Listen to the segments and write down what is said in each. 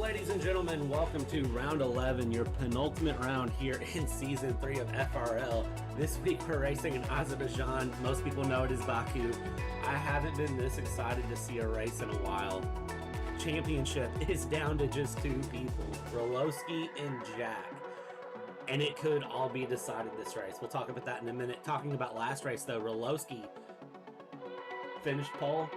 ladies and gentlemen, welcome to round 11, your penultimate round here in season 3 of FRL. This week we're racing in Azerbaijan. Most people know it as Baku. I haven't been this excited to see a race in a while. Championship is down to just 2 people, RoLoSky and Jack. And it could all be decided this race. We'll talk about that in a minute. Talking about last race though, RoLoSky finished pole,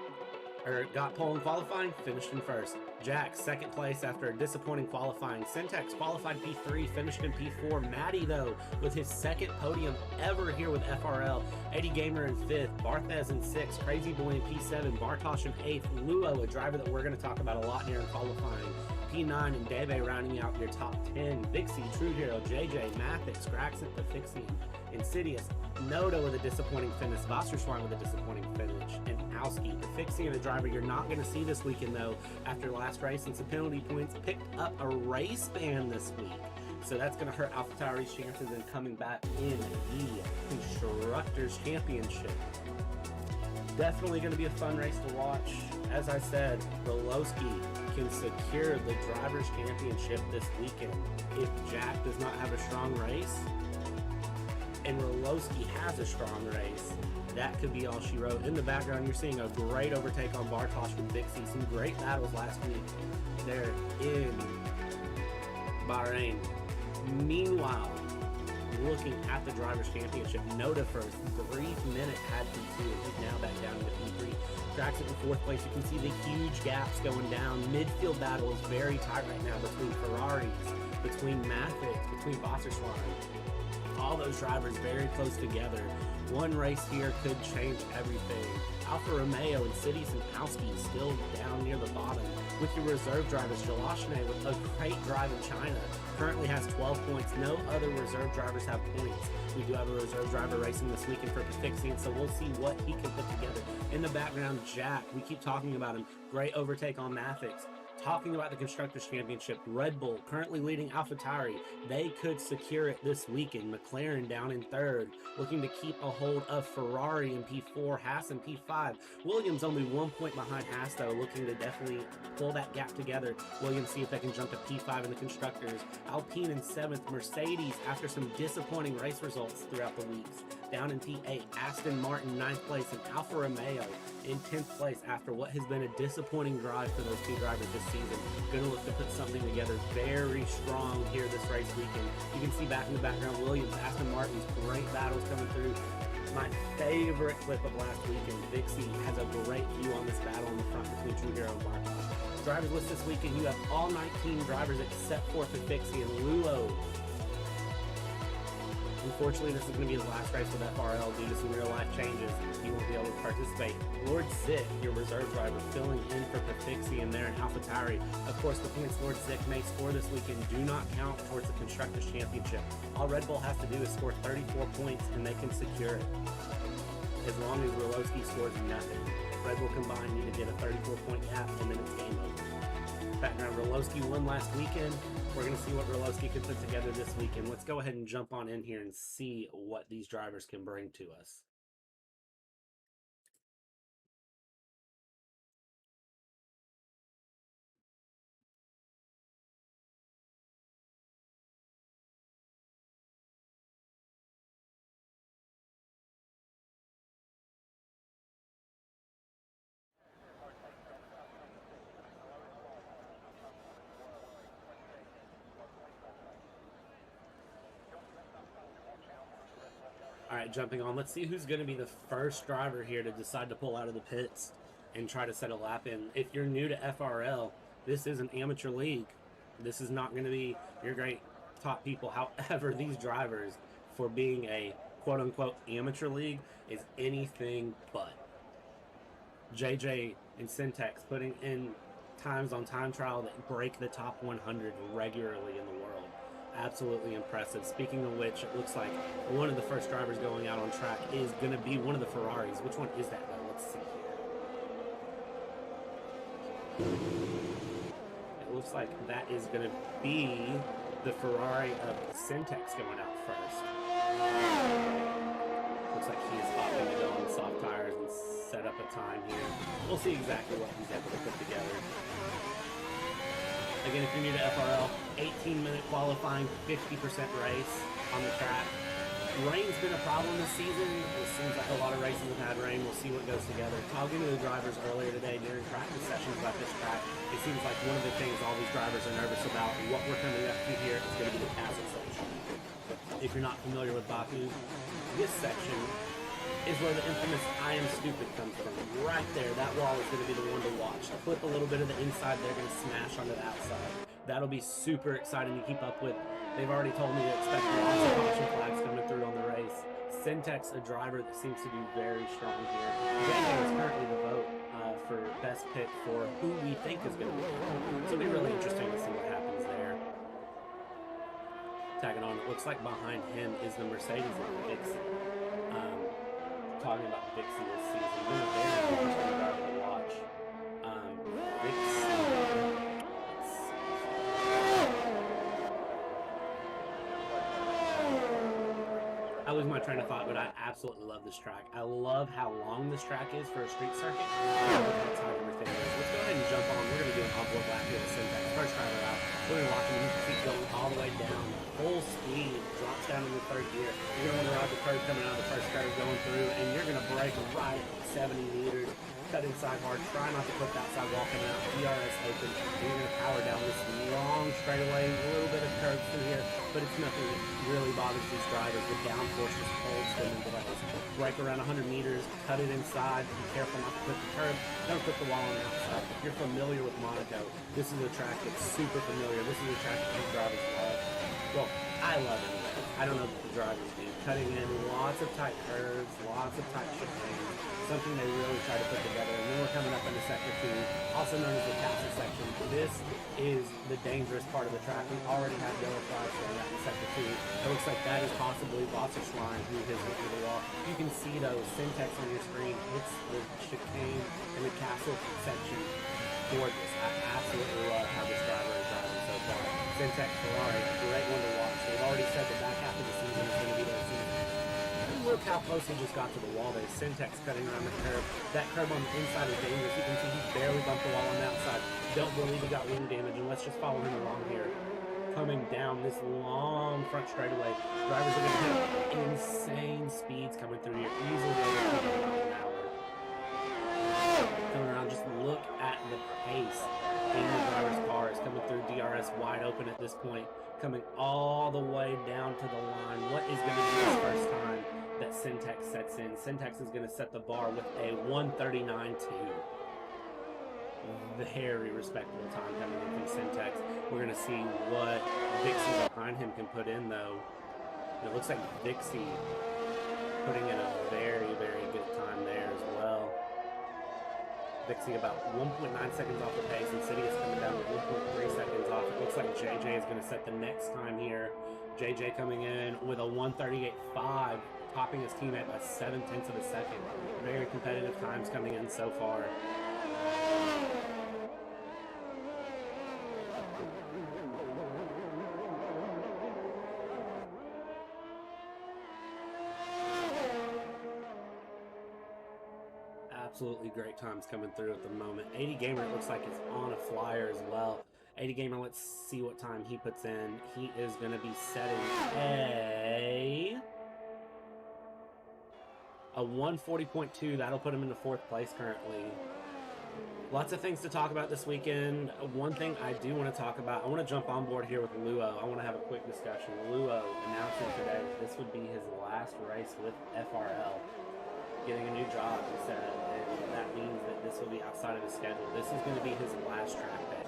or got pole in qualifying, finished in first. Jack, second place after a disappointing qualifying. SenTeX qualified P3, finished in P4. Mattey, though, with his second podium ever here with FRL. Eddie Gamer in 5th, BartheZ in 6th, Crazy Boy in P7, Bartosz in 8th, Luo, a driver that we're going to talk about a lot here in qualifying. P9 and DEBE rounding out your top 10. Vixie, TrueHERO, Dżej Dżej, Mattey, Graxent, Foxxxes, Insidious, Noda with a disappointing finish, WasserSchwein with a disappointing finish, and Owski. Foxxxes, a driver you're not going to see this weekend though, after last race and some penalty points, picked up a race ban this week. So that's going to hurt AlphaTauri's chances in coming back in the Constructors' Championship. Definitely going to be a fun race to watch. As I said, RoLoSky can secure the Drivers' Championship this weekend if Jack does not have a strong race, and RoLoSky has a strong race. That could be all she wrote. In the background, you're seeing a great overtake on Bartosz from Vixie. Some great battles last week there in Bahrain. Meanwhile, looking at the Drivers' Championship, Noda for a brief minute had P2, and he's now back down to P3. Graxent in 4th place. You can see the huge gaps going down. Midfield battle is very tight right now between Ferraris, between Mattey, between WasserSchwein. All those drivers very close together. One race here could change everything. Alfa Romeo and Insidious and Owski still down near the bottom. With your reserve drivers, Luoniev with a great drive in China currently has 12 points. No other reserve drivers have points. We do have a reserve driver racing this weekend for Foxxxes, so we'll see what he can put together. In the background, Jack, we keep talking about him. Great overtake on Mattey. Talking about the Constructors' Championship, Red Bull currently leading AlphaTauri. They could secure it this weekend. McLaren down in 3rd, looking to keep a hold of Ferrari in P4, Haas in P5. Williams only 1 point behind Haas, though, looking to definitely pull that gap together. Williams see if they can jump to P5 in the Constructors. Alpine in 7th, Mercedes, after some disappointing race results throughout the weeks, down in P8. Aston Martin 9th place, and Alfa Romeo in 10th place after what has been a disappointing drive for those 2 drivers this season. Going to look to put something together very strong here this race weekend. You can see back in the background, Williams, Aston Martin's great battles coming through. My favorite clip of last weekend, Vixie has a great view on this battle in the front between TrueHERO and Bartosz. Drivers list this weekend, you have all 19 drivers except for Foxxxes and Luo. Unfortunately, this is going to be his last race with FRL due to some real-life changes. He won't be able to participate. Lord Zik, your reserve driver, filling in for Foxxxes and there in AlphaTauri. Of course, the points Lord Zik may score this weekend do not count towards the Constructors' Championship. All Red Bull has to do is score 34 points, and they can secure it. As long as RoLoSky scores nothing. Red Bull combined need to get a 34-point gap, and then it's game over. Background, RoLoSky won last weekend. We're going to see what RoLoSky can put together this weekend. Let's go ahead and jump on in here and see what these drivers can bring to us. All right, jumping on. Let's see who's going to be the first driver here to decide to pull out of the pits and try to set a lap in. If you're new to FRL, this is an amateur league. This is not going to be your great top people. However, these drivers, for being a quote-unquote amateur league, is anything but. Dżej Dżej and SenTeX putting in times on time trial that break the top 100 regularly in the world. Absolutely impressive. Speaking of which, it looks like one of the first drivers going out on track is going to be one of the Ferraris. Which one is that, though? Let's see here. It looks like that is going to be the Ferrari of SenTeX going out first. Looks like he is opting to go on the soft tires and set up a time here. We'll see exactly what he's able to put together. Again, if you're new to FRL, 18-minute qualifying, 50% race on the track. Rain's been a problem this season. It seems like a lot of races have had rain. We'll see what goes together. Talking to the drivers earlier today during practice sessions about this track, it seems like one of the things all these drivers are nervous about, what we're coming up to here, is going to be the castle section. If you're not familiar with Baku, this section is where the infamous I am stupid comes from. Right there, that wall is going to be the one to watch. Clip a little bit of the inside, they're going to smash onto the outside. That'll be super exciting to keep up with. They've already told me to expect lots of caution flags coming through on the race. SenTeX, a driver that seems to do very strong here. Dżej Dżej is currently the vote for best pick for who we think is going to win. So it'll be really interesting to see what happens there. Tagging on, it looks like behind him is the Mercedes and Dixie. Talking about Dixie this season. Been a very interesting driver to watch. Dixie. I lose my train of thought, but I absolutely love this track. I love how long this track is for a street circuit. That's how everything is. Let's go ahead and jump on. We're going to do an off-board lap here with SenTeX. First driver out. We're going to watch him keep going all the way down. Full speed. Drops down in the third gear. You're going to want to ride the curve coming out of the first curve going through, and you're going to brake right at 70 meters. Cut inside hard. Try not to put that sidewalk coming out. DRS open. And you're going to power down this long straightaway. A little bit of curves through here, but it's nothing that really bothers these drivers. The downforce just holds them in place. Brake around 100 meters. Cut it inside. Be careful not to put the curb. Don't put the wall on the outside. If you're familiar with Monaco, this is a track that's super familiar. This is a track that these drivers love. Well, I love it. I don't know what the drivers do. Cutting in lots of tight curves, lots of tight chicanes, something they really try to put together. And then we're coming up into Sector 2, also known as the castle section. This is the dangerous part of the track. We already have yellow flags going out in Sector 2. It looks like that is possibly WasserSchwein who has hit through the wall. You can see those SenTeX on your screen. It's the chicane and the castle section. Gorgeous. I absolutely love how this driver is driving so far. SenTeX Ferrari, great one to watch. They've already said the back half of the season is going to be their season. And look how close he just got to the wall there. SenTeX cutting around the curb. That curb on the inside is dangerous. You can see he barely bumped the wall on the outside. Don't believe he got wing damage, and let's just follow him along here. Coming down this long front straightaway. Drivers are going to hit insane speeds coming through here. Easily over 50 miles an hour. Coming around, just look at the pace in the driver's car. Is coming through DRS wide open at this point, coming all the way down to the line. What is going to be the first time that SenTeX sets in? SenTeX is going to set the bar with a 1:39.2. Very respectable time coming in from SenTeX. We're going to see what Dixie behind him can put in, though. And it looks like Dixie putting in a very, very good time there as well. Dixie about 1.9 seconds off the pace, and Insidious coming down to 1.3 seconds off. It looks like Dżej Dżej is going to set the next time here. Dżej Dżej coming in with a 1:38.5, topping his teammate by 0.7 of a second. Very competitive times coming in so far. Absolutely great times coming through at the moment. 80 Gamer looks like it's on a flyer as well. 80 Gamer, let's see what time he puts in. He is going to be setting a 1:40.2. That'll put him into 4th place currently. Lots of things to talk about this weekend. One thing I do want to talk about, I want to jump on board here with Luo. I want to have a quick discussion. Luo announcing today that this would be his last race with FRL. Getting a new job, he said, and that means that this will be outside of his schedule. This is going to be his last track day.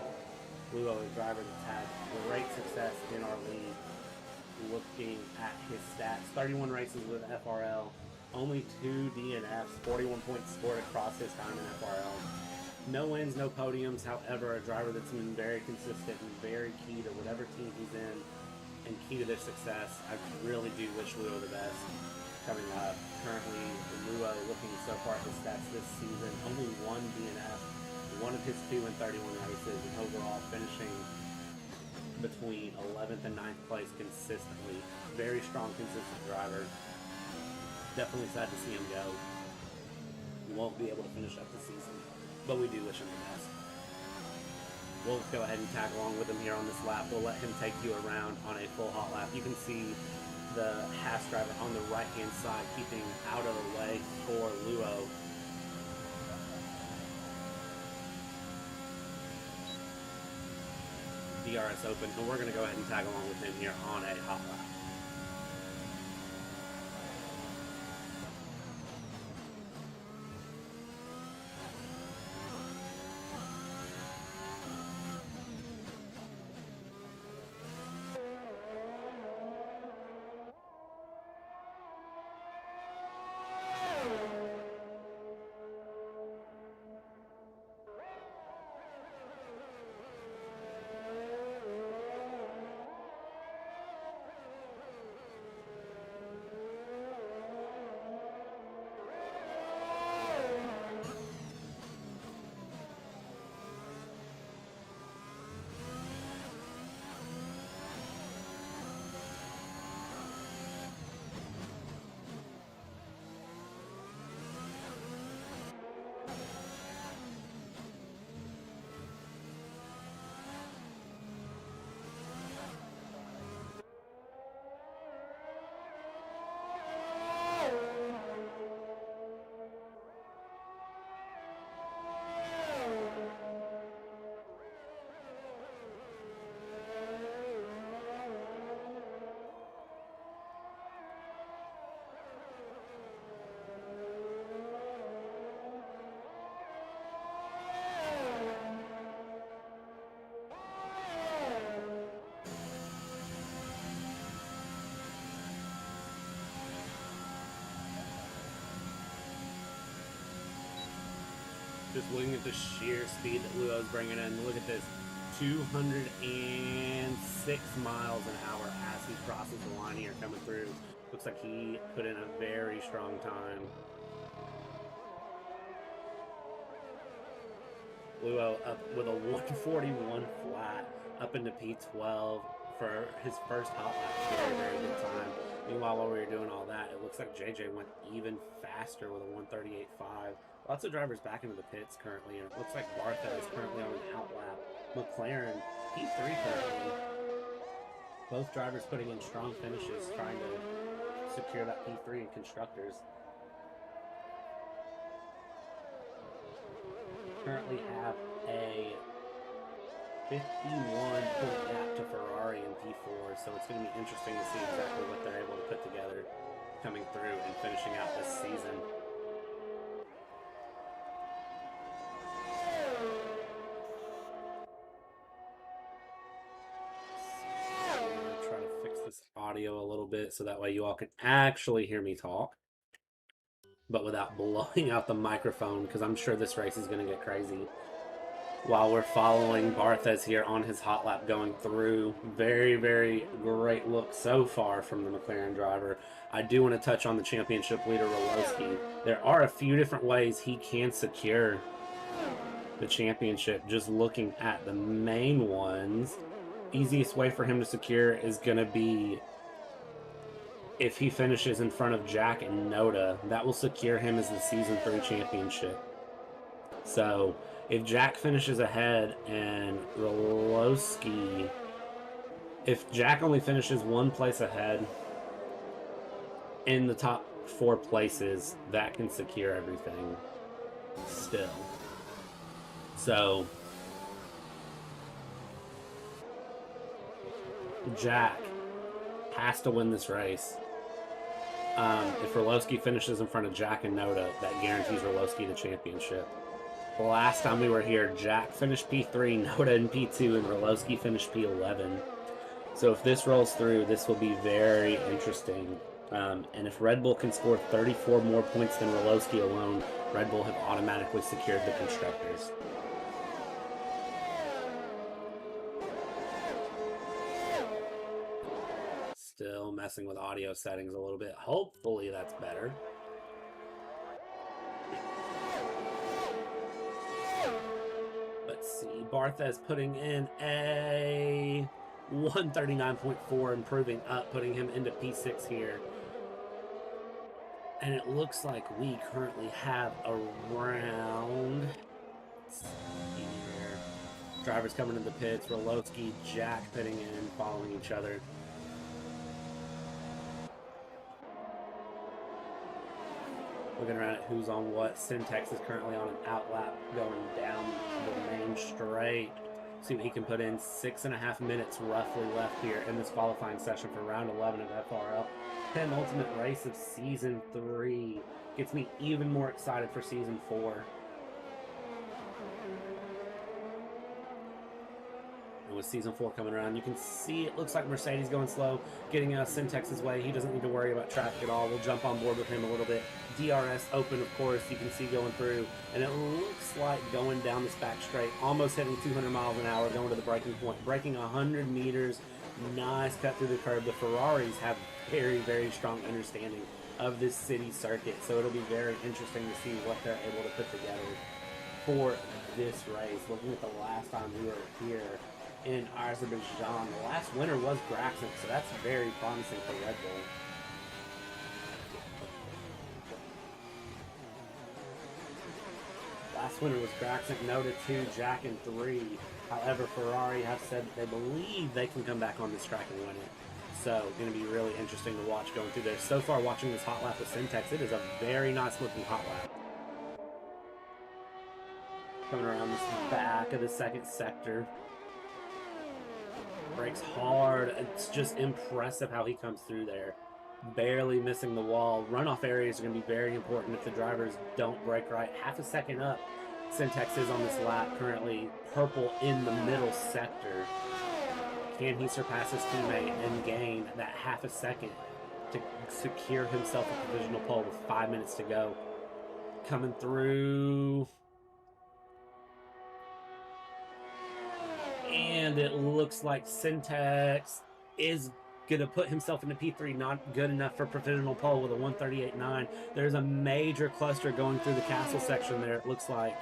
Luo, a driver that's had great success in our league. Looking at his stats, 31 races with FRL, only 2 DNFs, 41 points scored across his time in FRL. No wins, no podiums, however, a driver that's been very consistent and very key to whatever team he's in and key to their success. I really do wish Luo the best. Coming up, currently Luo looking so far at his stats this season, only 1 DNF, one of his 2 in 31 races, and overall finishing between 11th and 9th place consistently. Very strong, consistent driver. Definitely sad to see him go. Won't be able to finish up the season, but we do wish him the best. we'll go ahead and tag along with him here on this lap. We'll let him take you around on a full hot lap. You can see the Haas driver on the right-hand side keeping out of the way for Luo. DRS open, and we're going to go ahead and tag along with him here on a hot lap. Just looking at the sheer speed that Luo's bringing in. Look at this, 206 miles an hour as he crosses the line here coming through. Looks like he put in a very strong time. Luo up with a 141 flat, up into P12 for his first hot lap. Very, very good time. Meanwhile, while we were doing all that, it looks like Dżej Dżej went even faster with a 138.5. Lots of drivers back into the pits currently, and it looks like BartheZ is currently on an out lap. McLaren, P3 currently. Both drivers putting in strong finishes, trying to secure that P3 in constructors. Currently have a 51-point gap to Ferrari in P4, so it's going to be interesting to see exactly what they're able to put together coming through and finishing out this season. Audio a little bit so that way you all can actually hear me talk, but without blowing out the microphone, because I'm sure this race is going to get crazy. While we're following BartheZ here on his hot lap going through, very, very great look so far from the McLaren driver. I do want to touch on the championship leader RoLoSky. There are a few different ways he can secure the championship. Just looking at the main ones, easiest way for him to secure is going to be if he finishes in front of Jack and Noda. That will secure him as the Season 3 championship. So if Jack finishes ahead and RoLoSky, if Jack only finishes one place ahead in the top 4 places, that can secure everything still. So Jack has to win this race. If RoLoSky finishes in front of Jack and Noda, that guarantees RoLoSky the championship. The last time we were here, Jack finished P3, Noda in P2, and RoLoSky finished P11. So if this rolls through, this will be very interesting. And if Red Bull can score 34 more points than RoLoSky alone, Red Bull have automatically secured the constructors. Still messing with audio settings a little bit. Hopefully that's better. Let's see. BartheZ putting in a 139.4, improving up, putting him into P6 here. And it looks like we currently have around, let's see here, Drivers coming into the pits, RoLoSky, Jack pitting in, following each other. Looking around at who's on what. SenTeX is currently on an outlap going down the main straight. See what he can put in. 6.5 minutes roughly left here in this qualifying session for round 11 of FRL. Penultimate race of season 3. Gets me even more excited for season 4. And with season 4 coming around, you can see it looks like Mercedes going slow, getting SenTex's way. He doesn't need to worry about traffic at all. We'll jump on board with him a little bit. DRS open, of course, you can see going through, and it looks like going down this back straight, almost hitting 200 miles an hour, going to the braking point, braking 100 meters. Nice cut through the curb. The Ferraris have very, very strong understanding of this city circuit, so it'll be very interesting to see what they're able to put together for this race. Looking at the last time we were here in Azerbaijan, the last winner was Graxent, so that's very promising for Red Bull. Last winner was Graxent, Noda 2, Jack in 3. However, Ferrari have said that they believe they can come back on this track and win it. So, going to be really interesting to watch going through there. So far, watching this hot lap with SenTeX, it is a very nice looking hot lap. Coming around this back of the second sector. Brakes hard. It's just impressive how he comes through there. Barely missing the wall. Runoff areas are going to be very important if the drivers don't brake right. Half a second up. SenTeX is on this lap, currently purple in the middle sector. Can he surpass his teammate and gain that half a second to secure himself a provisional pole with 5 minutes to go? Coming through. And it looks like SenTeX is going to put himself into P3, not good enough for provisional pole with a 138.9. There's a major cluster going through the castle section there, it looks like.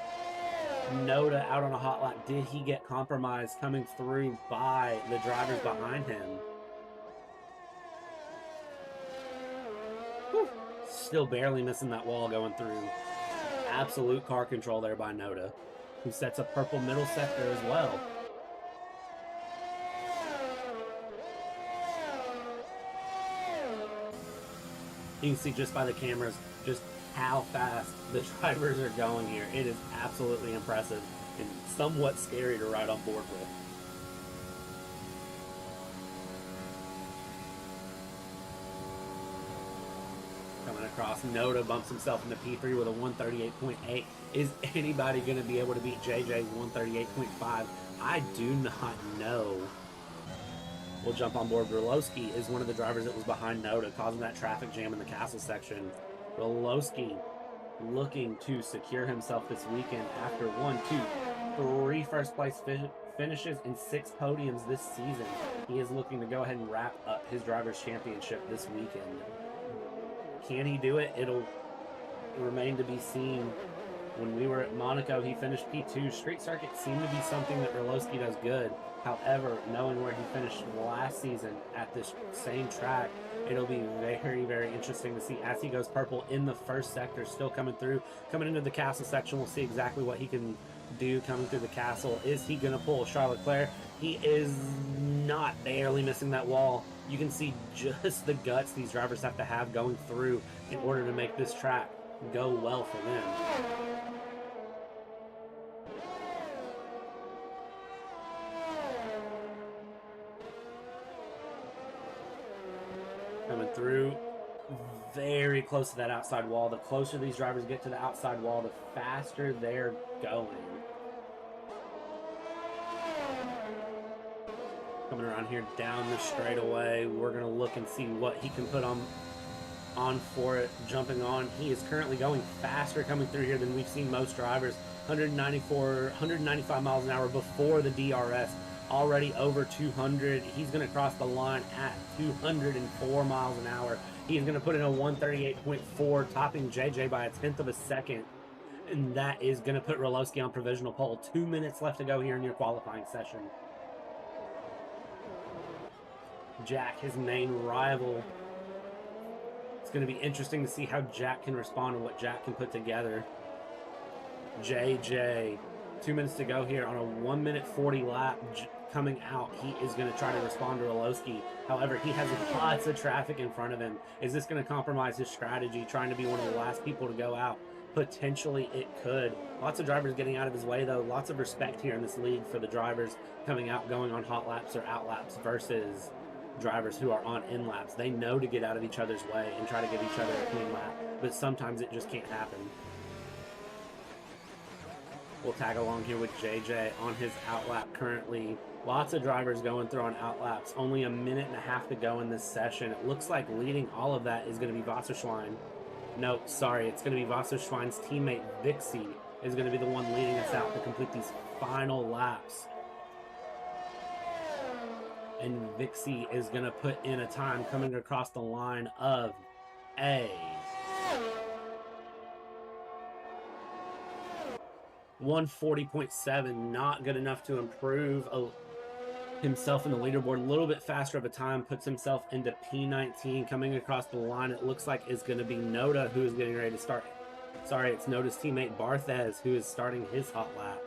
Noda out on a hot lap. Did he get compromised coming through by the drivers behind him? Whew. Still barely missing that wall going through. Absolute car control there by Noda, who sets a purple middle sector as well. You can see just by the cameras just how fast the drivers are going here. It is absolutely impressive and somewhat scary to ride on board with. Coming across, Noda bumps himself into P3 with a 138.8. Is anybody going to be able to beat Dżej Dżej's 138.5? I do not know. We'll jump on board. RoLoSky is one of the drivers that was behind Noda, causing that traffic jam in the castle section. RoLoSky looking to secure himself this weekend after 1, 2, 3 first place finishes and 6 podiums this season. He is looking to go ahead and wrap up his driver's championship this weekend. Can he do it? It'll remain to be seen. When we were at Monaco, he finished P2. Street circuit seemed to be something that RoLoSky does good. However, knowing where he finished last season at this same track, it'll be very, very interesting to see as he goes purple in the first sector, still coming through. Coming into the castle section, we'll see exactly what he can do coming through the castle. Is he going to pull Charles Leclerc? He is not, barely missing that wall. You can see just the guts these drivers have to have going through in order to make this track go well for them. Coming through very close to that outside wall. The closer these drivers get to the outside wall, the faster they're going. Coming around here down the straightaway, we're going to look and see what he can put on for it. Jumping on, he is currently going faster coming through here than we've seen most drivers. 195 miles an hour before the DRS. Already over 200. He's going to cross the line at 204 miles an hour. He's going to put in a 138.4, topping Dżej Dżej by a 1/10 of a second. And that is going to put RoLoSky on provisional pole. 2 minutes left to go here in your qualifying session. Jack, his main rival. It's going to be interesting to see how Jack can respond and what Jack can put together. Dżej Dżej 2 minutes to go here on a 1 minute 40 lap coming out. He is going to try to respond to RoLoSky. However, he has lots of traffic in front of him. Is this going to compromise his strategy, trying to be one of the last people to go out? Potentially it could. Lots of drivers getting out of his way, though. Lots of respect here in this league for the drivers coming out, going on hot laps or out laps versus drivers who are on in laps. They know to get out of each other's way and try to give each other a clean lap, but sometimes it just can't happen. We'll tag along here with Dżej Dżej on his outlap currently. Lots of drivers going through on outlaps. Only a 1.5 minutes to go in this session. It looks like leading all of that is going to be WasserSchwein. No, sorry, it's going to be WasserSchwein's teammate Vixie is going to be the one leading us out to complete these final laps. And Vixie is going to put in a time coming across the line of a 140.7, not good enough to improve himself in the leaderboard. A little bit faster of a time, puts himself into P19. Coming across the line, it looks like it's going to be Noda who is getting ready to start. Sorry, it's Noda's teammate BartheZ who is starting his hot lap.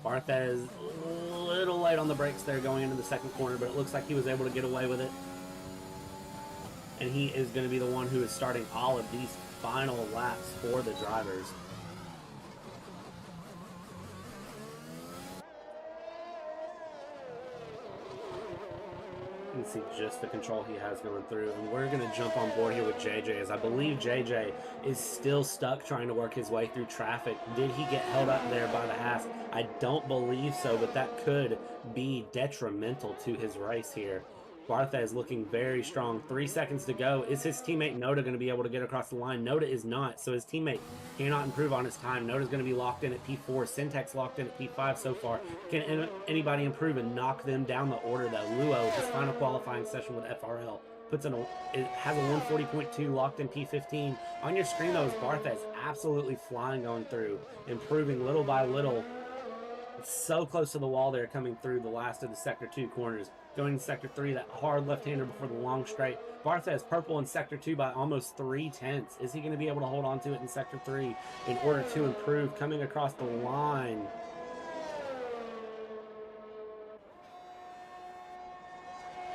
BartheZ a little late on the brakes there going into the second corner, but it looks like he was able to get away with it. And he is going to be the one who is starting all of these final laps for the drivers. You can see just the control he has going through. And we're going to jump on board here with Dżej Dżej, as I believe Dżej Dżej is still stuck trying to work his way through traffic. Did he get held up there by the Haas? I don't believe so, but that could be detrimental to his race here. BartheZ looking very strong. 3 seconds to go. Is his teammate Noda going to be able to get across the line? Noda is not, so his teammate cannot improve on his time. Noda's going to be locked in at P4. SenTeX locked in at P5 so far. Can anybody improve and knock them down the order, though? Luo, his final qualifying session with FRL, has a 140.2 locked in P15. On your screen, though, is BartheZ absolutely flying going through, improving little by little. It's so close to the wall there coming through the last of the Sector 2 corners. Going to Sector 3, that hard left-hander before the long straight. BartheZ purple in Sector 2 by almost 3/10. Is he going to be able to hold on to it in Sector 3 in order to improve? Coming across the line.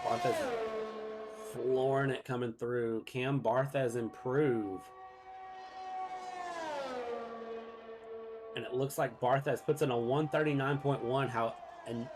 BartheZ flooring it coming through. Can BartheZ improve? And it looks like BartheZ puts in a 139.1. And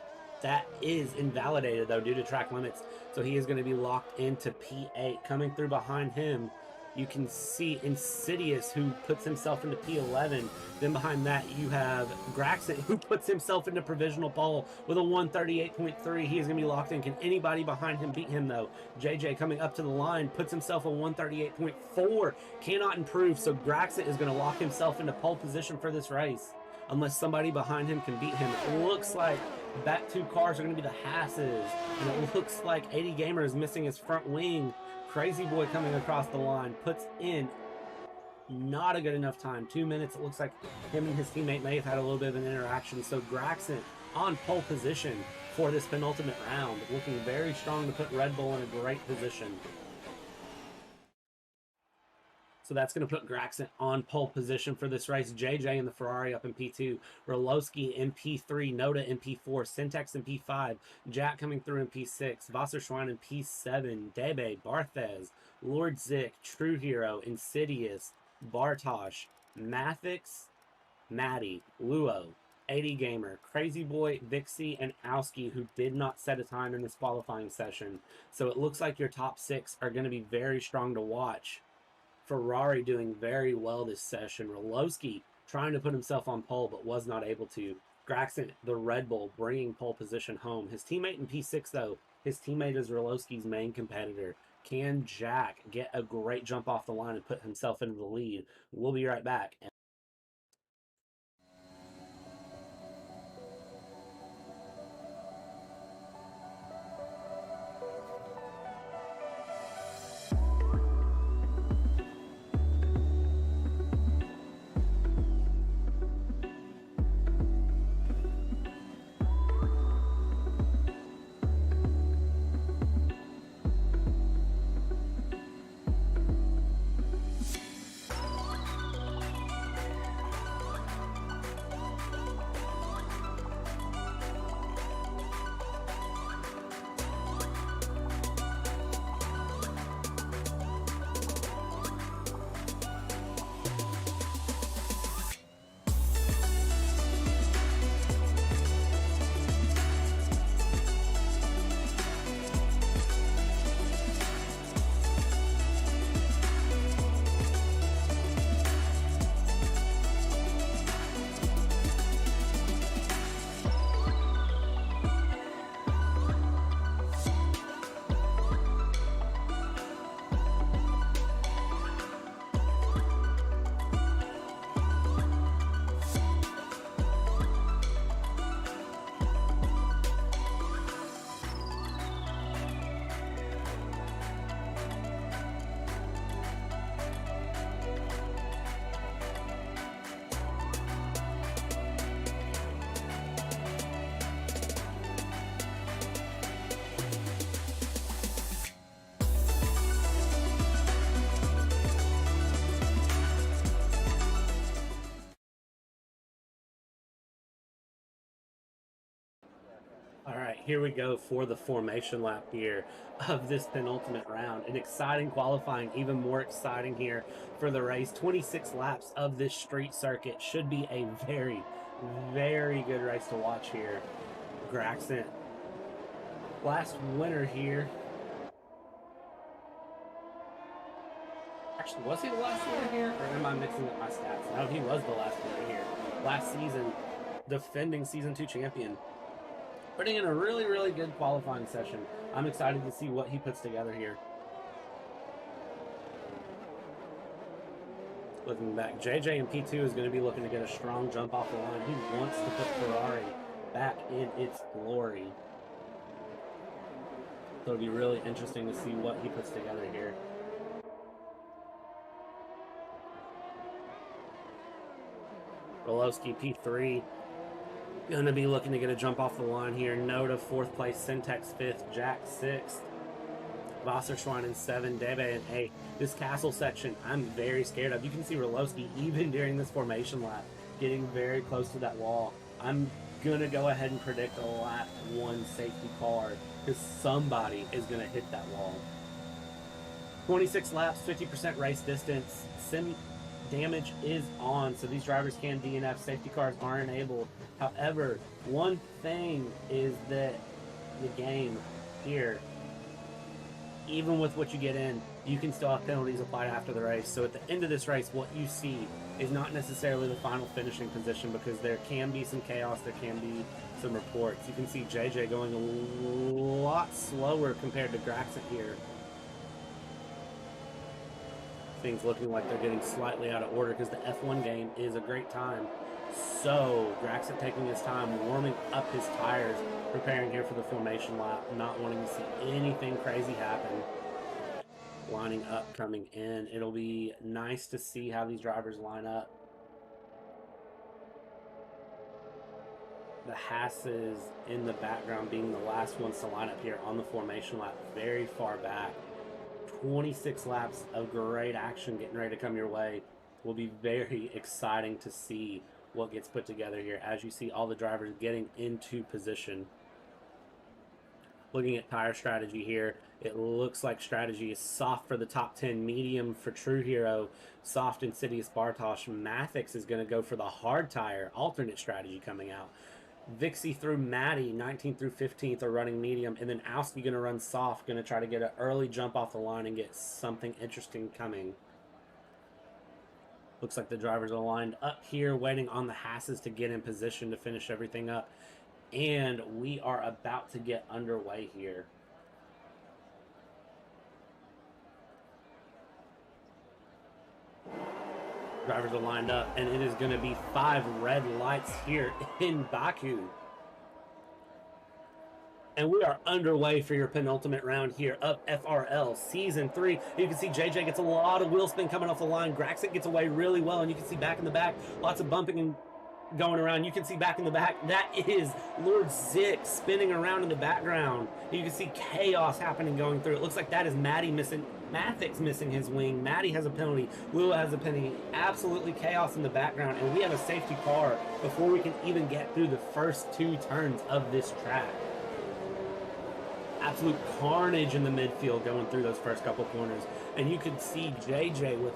that is invalidated, though, due to track limits. So he is going to be locked into P8. Coming through behind him, you can see Insidious, who puts himself into P11. Then behind that, you have Graxent, who puts himself into provisional pole with a 138.3. He is going to be locked in. Can anybody behind him beat him, though? Dżej Dżej coming up to the line, puts himself a 138.4. Cannot improve, so Graxent is going to lock himself into pole position for this race, unless somebody behind him can beat him. It looks like back two cars are going to be the Hasses, and it looks like 80 Gamer is missing his front wing. Crazy Boy coming across the line, puts in not a good enough time. 2 minutes. It looks like him and his teammate may have had a little bit of an interaction. So Graxent on pole position for this penultimate round, looking very strong to put Red Bull in a great position. So that's going to put Graxent on pole position for this race. Dżej Dżej in the Ferrari up in P2. RoLoSky in P3. Noda in P4. SenTeX in P5. Jack coming through in P6. WasserSchwein in P7. DEBE, BartheZ, LordZick, TrueHERO, Insidious, Bartosz, Mattey, Mattey, Luo, 80 Gamer, Crazy Boy, Vixie, and Owski, who did not set a time in this qualifying session. So it looks like your top 6 are going to be very strong to watch. Ferrari doing very well this session. RoLoSky trying to put himself on pole, but was not able to. Graxent, the Red Bull, bringing pole position home. His teammate in P6, though, his teammate is RoLoSky's main competitor. Can Jack get a great jump off the line and put himself into the lead? We'll be right back. All right, here we go for the formation lap here of this penultimate round. An exciting qualifying, even more exciting here for the race. 26 laps of this street circuit should be a very, very good race to watch here. Graxent, last winner here. Actually, was he the last winner here? Or am I mixing up my stats? No, he was the last winner here. Last season, defending Season 2 champion. Putting in a really, really good qualifying session. I'm excited to see what he puts together here. Looking back, Dżej Dżej in P2 is going to be looking to get a strong jump off the line. He wants to put Ferrari back in its glory. So it'll be really interesting to see what he puts together here. RoLoSky P3. Going to be looking to get a jump off the line here. Noda 4th place, SenTeX 5th, Jack 6th, WasserSchwein in 7th, DEBE in 8th. This castle section, I'm very scared of. You can see RoLoSky, even during this formation lap, getting very close to that wall. I'm going to go ahead and predict a lap 1 safety car because somebody is going to hit that wall. 26 laps, 50% race distance, damage is on, so these drivers can DNF. Safety cars are enabled. However, one thing is that the game here, even with what you get in, you can still have penalties applied after the race. So at the end of this race, what you see is not necessarily the final finishing position because there can be some chaos, there can be some reports. You can see Dżej Dżej going a lot slower compared to Graxent here. Things looking like they're getting slightly out of order because the F1 game is a great time. So Graxent taking his time, warming up his tires, preparing here for the formation lap, not wanting to see anything crazy happen. Lining up, coming in. It'll be nice to see how these drivers line up. The Hasses in the background being the last ones to line up here on the formation lap, very far back. 26 laps of great action getting ready to come your way. Will be very exciting to see what gets put together here as you see all the drivers getting into position. Looking at tire strategy here, it looks like strategy is soft for the top 10, medium for TrueHERO, soft Insidious Bartosz. Mattey is going to go for the hard tire, alternate strategy coming out. Vixie through Mattey, 19th through 15th are running medium, and then Owski going to run soft, going to try to get an early jump off the line and get something interesting coming. Looks like the drivers are lined up here, waiting on the Hasses to get in position to finish everything up. And we are about to get underway here. Drivers are lined up, and it is going to be 5 red lights here in Baku. And we are underway for your penultimate round here of FRL Season 3. You can see Dżej Dżej gets a lot of wheel spin coming off the line. Graxent gets away really well, and you can see back in the back, lots of bumping and going around. You can see back in the back, that is Lord Zik spinning around in the background. You can see chaos happening going through. It looks like that is Mattey missing. Mattey's missing his wing. Mattey has a penalty. Lua has a penalty. Absolutely chaos in the background, and we have a safety car before we can even get through the first 2 turns of this track. Absolute carnage in the midfield going through those first couple corners. And you can see Dżej Dżej with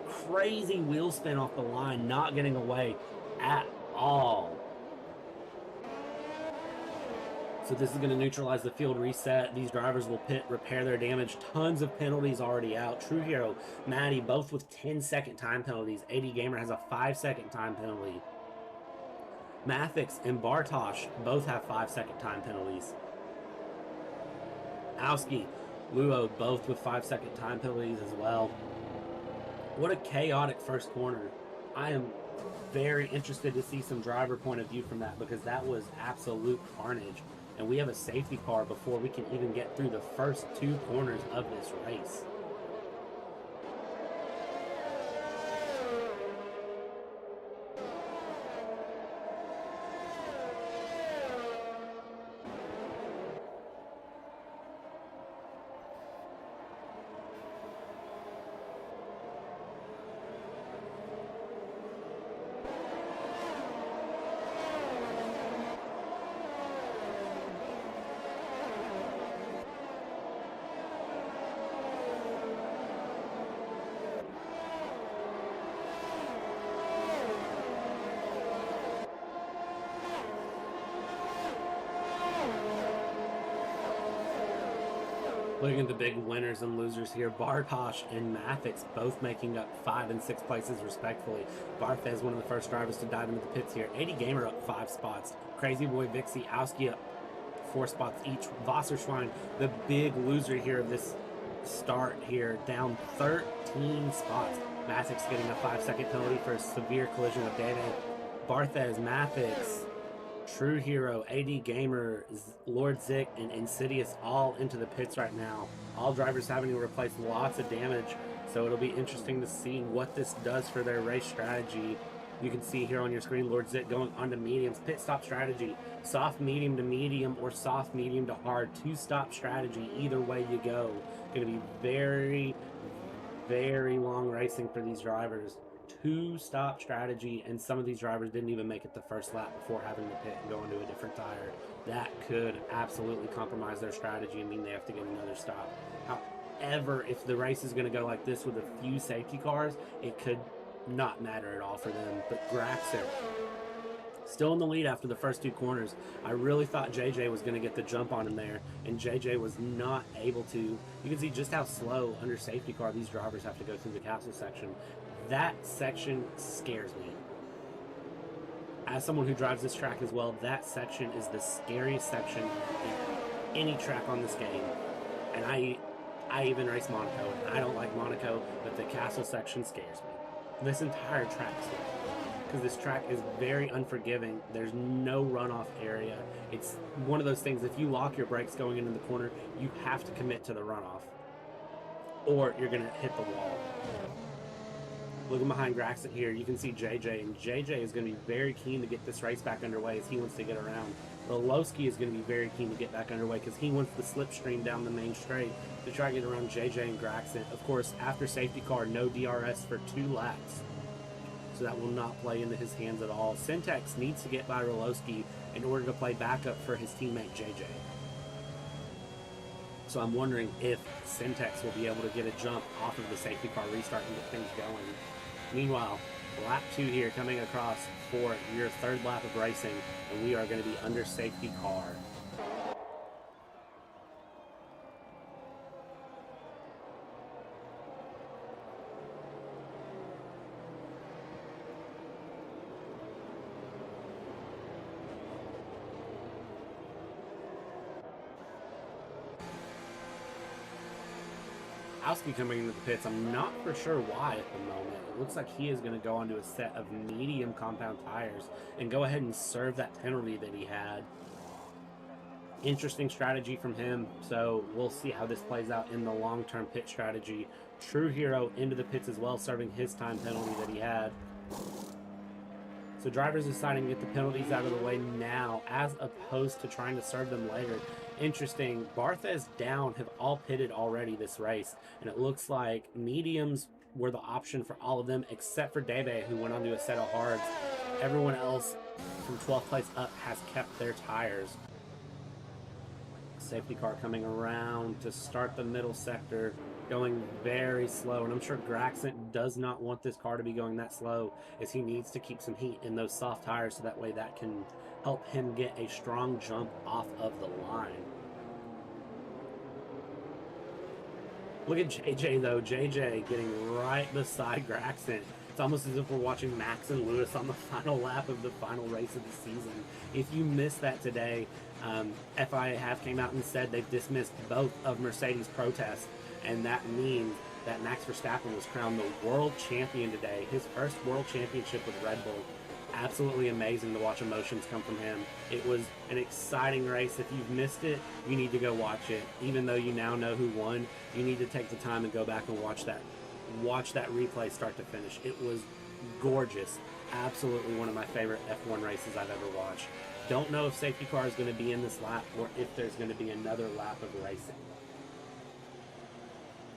crazy wheel spin off the line, not getting away at all. So this is going to neutralize the field reset. These drivers will pit, repair their damage. Tons of penalties already out. TrueHERO, Mattey, both with 10-second time penalties. AD Gamer has a 5-second time penalty. Mattey and Bartosz both have 5-second time penalties. Owski, Luo, both with 5-second time penalties as well. What a chaotic first corner. I am very interested to see some driver point of view from that because that was absolute carnage. And we have a safety car before we can even get through the first 2 corners of this race. Looking at the big winners and losers here, Bartosz and Mattey both making up 5 and 6 places respectively. BartheZ, one of the first drivers to dive into the pits here. 80 Gamer up 5 spots. Crazy Boy Vixie, Owski up 4 spots each. WasserSchwein, the big loser here of this start here, down 13 spots. Mattey's getting a 5-second penalty for a severe collision with DEBE. BartheZ, Mattey, TrueHERO, AD Gamer, LoRDZick, and Insidious all into the pits right now. All drivers having to replace lots of damage, so it'll be interesting to see what this does for their race strategy. You can see here on your screen LoRDZick going onto mediums. Pit stop strategy, soft medium to medium or soft medium to hard. 2-stop strategy, either way you go. Going to be very, very long racing for these drivers. 2-stop strategy, and some of these drivers didn't even make it the first lap before having to pit and go into a different tire. That could absolutely compromise their strategy and mean they have to get another stop. However, if the race is going to go like this with a few safety cars, it could not matter at all for them. But Graxent still in the lead after the first 2 corners. I really thought Dżej Dżej was going to get the jump on him there, and Dżej Dżej was not able to. You can see just how slow under safety car these drivers have to go through the castle section. That section scares me. As someone who drives this track as well, that section is the scariest section in any track on this game. And I even race Monaco, and I don't like Monaco, but the castle section scares me. This entire track scares me, because this track is very unforgiving. There's no runoff area. It's one of those things, if you lock your brakes going into the corner, you have to commit to the runoff, or you're going to hit the wall. Looking behind Graxent here, you can see Dżej Dżej, and Dżej Dżej is going to be very keen to get this race back underway as he wants to get around. RoLoSky is going to be very keen to get back underway because he wants the slipstream down the main straight to try to get around Dżej Dżej and Graxent. Of course, after safety car, no DRS for 2 laps, so that will not play into his hands at all. SenTeX needs to get by RoLoSky in order to play backup for his teammate Dżej Dżej. So I'm wondering if SenTeX will be able to get a jump off of the safety car restart and get things going. Meanwhile, lap 2 here coming across for your 3rd lap of racing, and we are going to be under safety car. Owski coming into the pits. I'm not for sure why at the moment. It looks like he is going to go onto a set of medium compound tires and go ahead and serve that penalty that he had. Interesting strategy from him, so we'll see how this plays out in the long-term pit strategy. TrueHERO into the pits as well, serving his time penalty that he had. So drivers deciding to get the penalties out of the way now as opposed to trying to serve them later. Interesting, BartheZ down have all pitted already this race, and it looks like mediums were the option for all of them except for DEBE, who went onto a set of hards. Everyone else from 12th place up has kept their tires. Safety car coming around to start the middle sector, going very slow, and I'm sure Graxent does not want this car to be going that slow, as he needs to keep some heat in those soft tires so that way that can help him get a strong jump off of the line. Look at Dżej Dżej though. Dżej Dżej getting right beside Graxent. It's almost as if we're watching Max and Lewis on the final lap of the final race of the season. If you missed that today, FIA have came out and said they've dismissed both of Mercedes' protests, and that means that Max Verstappen was crowned the world champion today, his first world championship with Red Bull. Absolutely amazing to watch emotions come from him. It was an exciting race. If you've missed it, you need to go watch it. Even though you now know who won, you need to take the time and go back and watch that replay start to finish. It was gorgeous. Absolutely one of my favorite F1 races I've ever watched. Don't know if safety car is going to be in this lap or if there's going to be another lap of racing.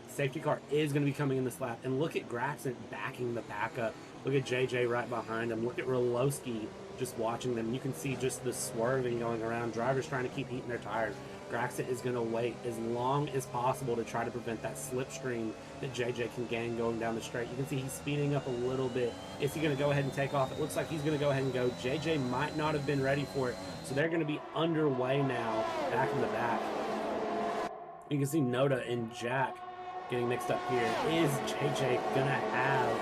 Safety car is going to be coming in this lap, and look at Graxent backing the backup. Look at Dżej Dżej right behind him. Look at RoLoSky just watching them. You can see just the swerving going around. Drivers trying to keep heating their tires. Graxent is going to wait as long as possible to try to prevent that slipstream that Dżej Dżej can gain going down the straight. You can see he's speeding up a little bit. Is he going to go ahead and take off? It looks like he's going to go ahead and go. Dżej Dżej might not have been ready for it, so they're going to be underway now back in the back. You can see Noda and Jack getting mixed up here. Is Dżej Dżej gonna have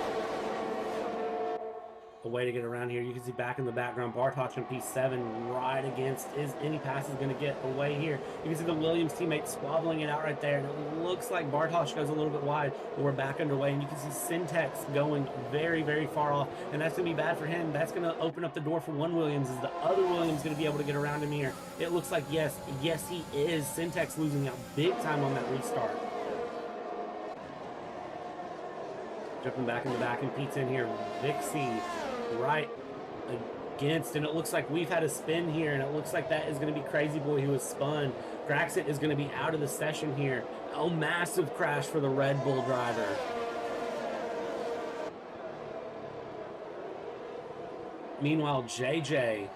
a way to get around here? You can see back in the background, Bartosz in P7 right against. Is any passes going to get away here? You can see the Williams teammate squabbling it out right there, and it looks like Bartosz goes a little bit wide, but we're back underway, and you can see SenTeX going very, very far off, and that's going to be bad for him. That's going to open up the door for one Williams. Is the other Williams going to be able to get around him here? It looks like yes, he is. SenTeX losing out big time on that restart. Jumping back in the back in P10 here, Vixie right against, and it looks like we've had a spin here, and it looks like that is going to be Crazy Boy who was spun. Graxent is going to be out of the session here. Oh, massive crash for the Red Bull driver. Meanwhile, Dżej Dżej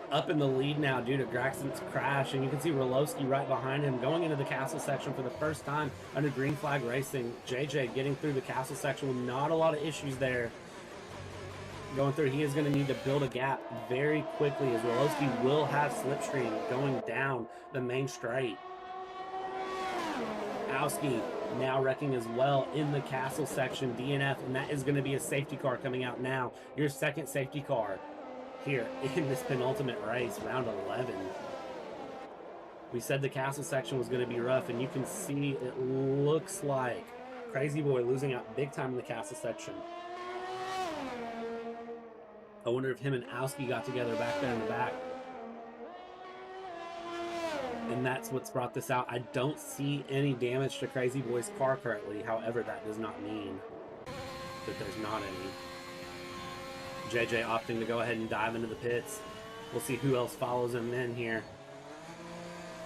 up in the lead now due to Graxent's crash, and you can see RoLoSky right behind him going into the castle section for the first time under Green Flag Racing. Dżej Dżej getting through the castle section with not a lot of issues there. Going through, he is going to need to build a gap very quickly as RoLoSky will have slipstream going down the main straight. Owski now wrecking as well in the castle section, DNF, and that is going to be a safety car coming out now. Your second safety car here in this penultimate race, round 11. We said the castle section was going to be rough, and you can see it looks like Crazy Boy losing out big time in the castle section. I wonder if him and Owski got together back there in the back. And that's what's brought this out. I don't see any damage to Crazy Boy's car currently. However, that does not mean that there's not any. Dżej Dżej opting to go ahead and dive into the pits. We'll see who else follows him in here.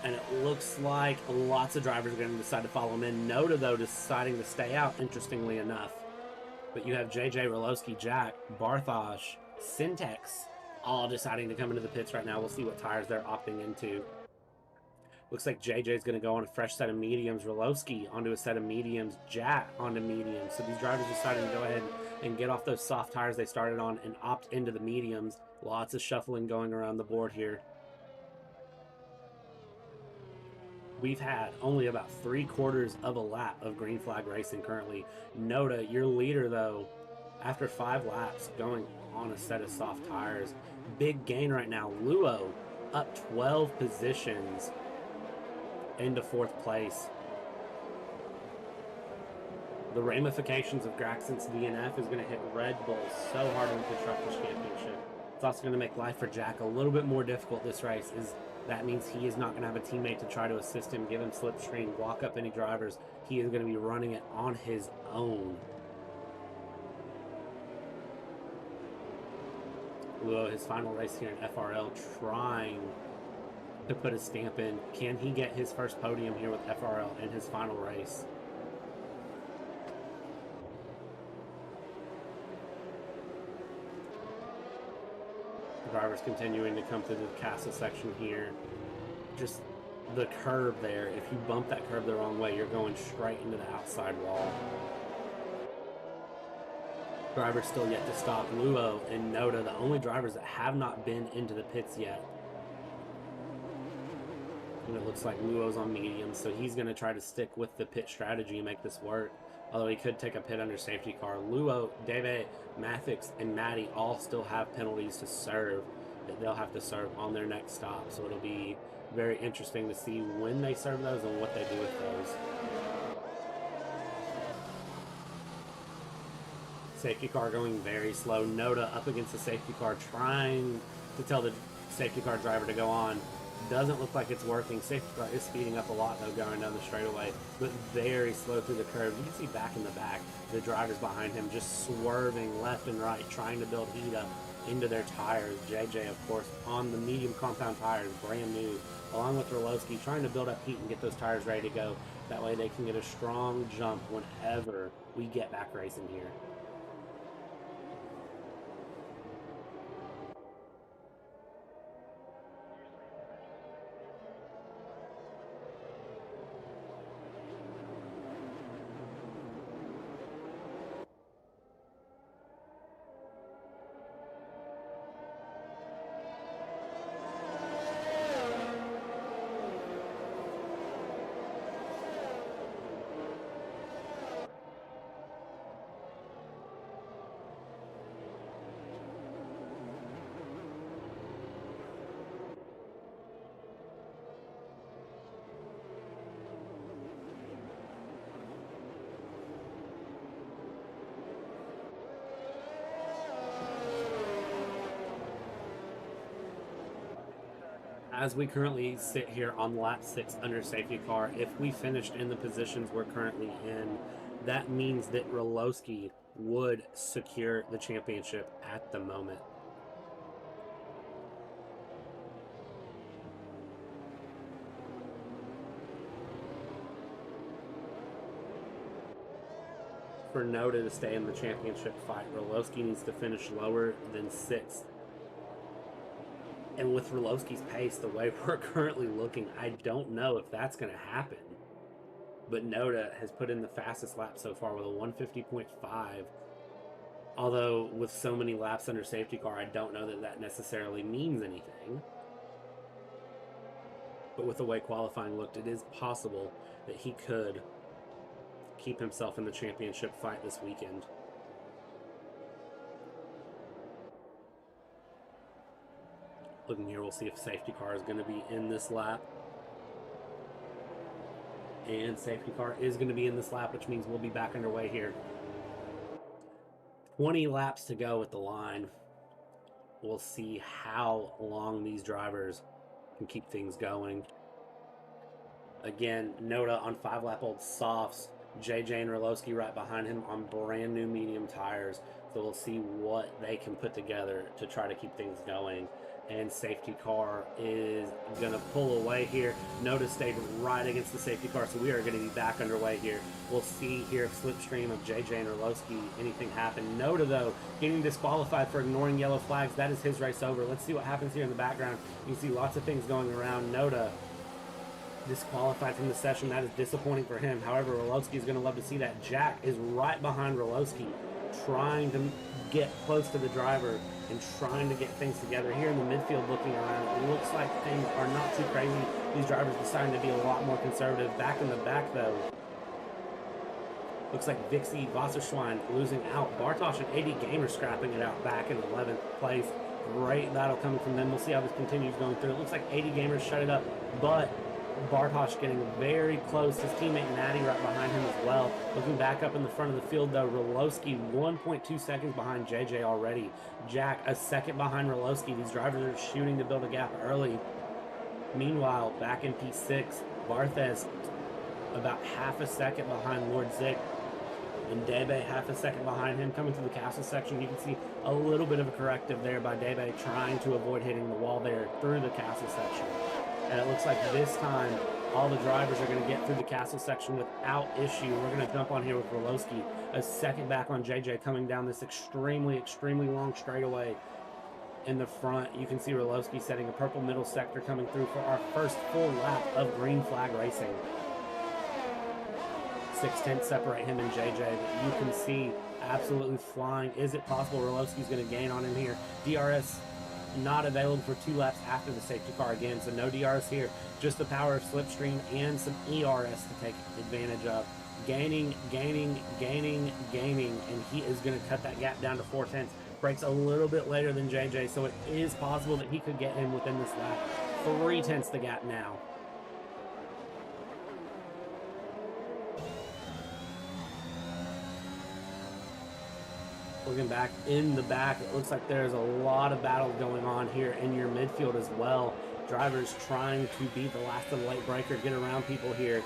And it looks like lots of drivers are going to decide to follow him in. Noda, though, deciding to stay out, interestingly enough. But you have Dżej Dżej, RoLoSky, Jack, BartheZ, SenTeX, all deciding to come into the pits right now. We'll see what tires they're opting into. Looks like Dżej Dżej is going to go on a fresh set of mediums. RoLoSky onto a set of mediums. Jack onto mediums. So these drivers deciding to go ahead and get off those soft tires they started on and opt into the mediums. Lots of shuffling going around the board here. We've had only about 3/4 of a lap of Green Flag Racing currently. Noda, your leader, though, after 5 laps, going on a set of soft tires. Big gain right now. Luo up 12 positions into 4th place. The ramifications of Graxent's DNF is going to hit Red Bull so hard in the Constructors' Championship. It's also going to make life for Jack a little bit more difficult this race, as that means he is not going to have a teammate to try to assist him, give him slipstream, block up any drivers. He is going to be running it on his own. Luo, his final race here in FRL, trying to put a stamp in. Can he get his first podium here with FRL in his final race? The drivers continuing to come through the castle section here. Just the curb there. If you bump that curb the wrong way, you're going straight into the outside wall. Drivers still yet to stop. Luo and Noda, the only drivers that have not been into the pits yet. And it looks like Luo's on medium, so he's going to try to stick with the pit strategy and make this work. Although he could take a pit under safety car. Luo, DEBE, Mattey, and Mattey all still have penalties to serve that they'll have to serve on their next stop. So it'll be very interesting to see when they serve those and what they do with those. Safety car going very slow. Noda up against the safety car, trying to tell the safety car driver to go on. Doesn't look like it's working. Safety car is speeding up a lot, though, going down the straightaway, but very slow through the curve. You can see back in the back, the drivers behind him just swerving left and right, trying to build heat up into their tires. Dżej Dżej, of course, on the medium compound tires, brand new, along with RoLoSky, trying to build up heat and get those tires ready to go. That way they can get a strong jump whenever we get back racing here. As we currently sit here on lap 6 under safety car, if we finished in the positions we're currently in, that means that RoLoSky would secure the championship at the moment. For Noda to stay in the championship fight, RoLoSky needs to finish lower than 6th. And with RoLoSky's pace, the way we're currently looking, I don't know if that's going to happen. But Noda has put in the fastest lap so far with a 150.5. Although with so many laps under safety car, I don't know that that necessarily means anything. But with the way qualifying looked, it is possible that he could keep himself in the championship fight this weekend. Looking here, we'll see if safety car is going to be in this lap. And safety car is going to be in this lap, which means we'll be back underway here. 20 laps to go at the line. We'll see how long these drivers can keep things going. Again, Noda on 5-lap-old softs. Dżej Dżej and RoLoSky right behind him on brand new medium tires. So we'll see what they can put together to try to keep things going. And safety car is going to pull away here. Noda stayed right against the safety car, so we are going to be back underway here. We'll see here if slipstream of Dżej Dżej and RoLoSky, anything happened. Noda, though, getting disqualified for ignoring yellow flags. That is his race over. Let's see what happens here in the background. You can see lots of things going around. Noda disqualified from the session. That is disappointing for him. However, RoLoSky is going to love to see that. Jack is right behind RoLoSky, trying to get close to the driver and trying to get things together. Here in the midfield looking around, it looks like things are not too crazy. These drivers deciding to be a lot more conservative. Back in the back, though, looks like Vixie, WasserSchwein losing out. Bartosz and 80 Gamer scrapping it out back in 11th place. Great battle coming from them. We'll see how this continues going through. It looks like 80 Gamers shut it up, but Bartosz getting very close. His teammate Mattey right behind him as well. Looking back up in the front of the field, though, RoLoSky 1.2 seconds behind Dżej Dżej already. Jack a second behind RoLoSky. These drivers are shooting to build a gap early. Meanwhile, back in P6, BartheZ about half a second behind Lord Zik. And DEBE half a second behind him. Coming through the castle section, you can see a little bit of a corrective there by DEBE trying to avoid hitting the wall there through the castle section. And it looks like this time all the drivers are going to get through the castle section without issue. We're going to jump on here with RoLoSky. A second back on Dżej Dżej coming down this extremely long straightaway in the front. You can see RoLoSky setting a purple middle sector coming through for our first full lap of green flag racing. 6/10 separate him and Dżej Dżej, but you can see absolutely flying. Is it possible RoLoSky's going to gain on him here? DRS not available for 2 laps after the safety car again, so no DRS here. Just the power of slipstream and some ERS to take advantage of. Gaining, and he is going to cut that gap down to 4/10. Breaks a little bit later than Dżej Dżej, so it is possible that he could get him within this lap. 3/10 the gap now. Looking back in the back, it looks like there's a lot of battle going on here in your midfield as well. Drivers trying to be the last of the late breaker, get around people here.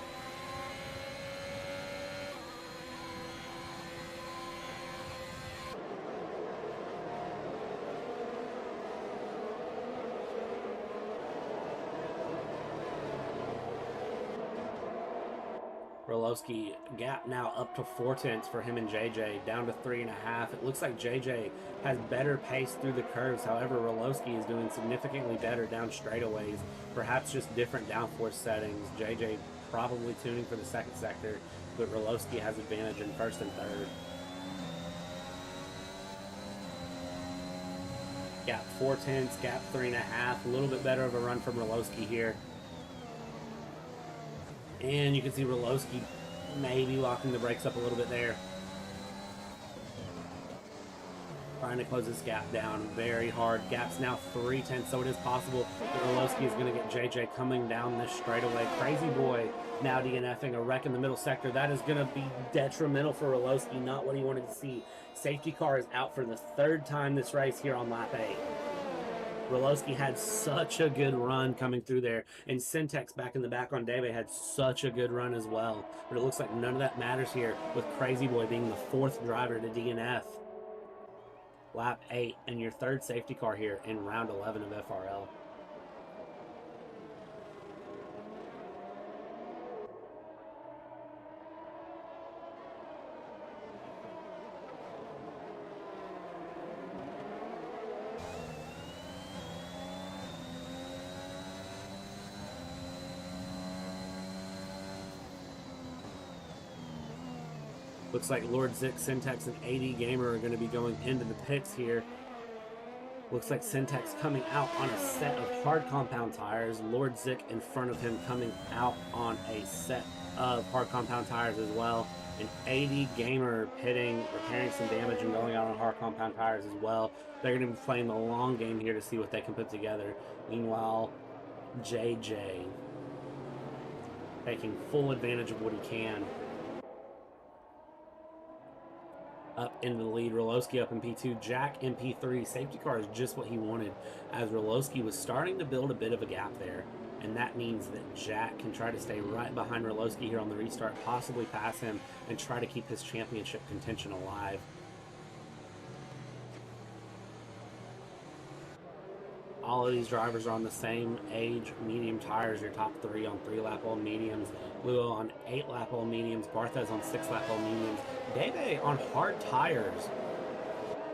RoLoSky gap now up to 4/10 for him and Dżej Dżej, down to 3.5. It looks like Dżej Dżej has better pace through the curves. However, RoLoSky is doing significantly better down straightaways, perhaps just different downforce settings. Dżej Dżej probably tuning for the second sector, but RoLoSky has advantage in first and third. Gap 4/10, gap 3.5. A little bit better of a run from RoLoSky here. And you can see RoLoSky maybe locking the brakes up a little bit there. Trying to close this gap down very hard. Gap's now 3/10, so it is possible that RoLoSky is going to get Dżej Dżej coming down this straightaway. Crazy Boy now DNFing a wreck in the middle sector. That is going to be detrimental for RoLoSky, not what he wanted to see. Safety car is out for the 3rd time this race here on lap 8. RoLoSky had such a good run coming through there, and SenTeX back in the back on DEBE had such a good run as well. But it looks like none of that matters here, with Crazy Boy being the 4th driver to DNF. Lap 8, and your 3rd safety car here in round 11 of FRL. Looks like LordZick, SenTeX, and AD Gamer are going to be going into the pits here. Looks like SenTeX coming out on a set of hard compound tires. LordZick in front of him coming out on a set of hard compound tires as well. And AD Gamer pitting, repairing some damage and going out on hard compound tires as well. They're going to be playing the long game here to see what they can put together. Meanwhile, Dżej Dżej taking full advantage of what he can. Up in the lead, RoLoSky up in P2, Jack in P3. Safety car is just what he wanted, as RoLoSky was starting to build a bit of a gap there, and that means that Jack can try to stay right behind RoLoSky here on the restart, possibly pass him, and try to keep his championship contention alive. All of these drivers are on the same age medium tires. Your top 3 on 3-lap-old mediums. Luo on 8-lap-old mediums. BartheZ on 6-lap-old mediums. DEBE on hard tires.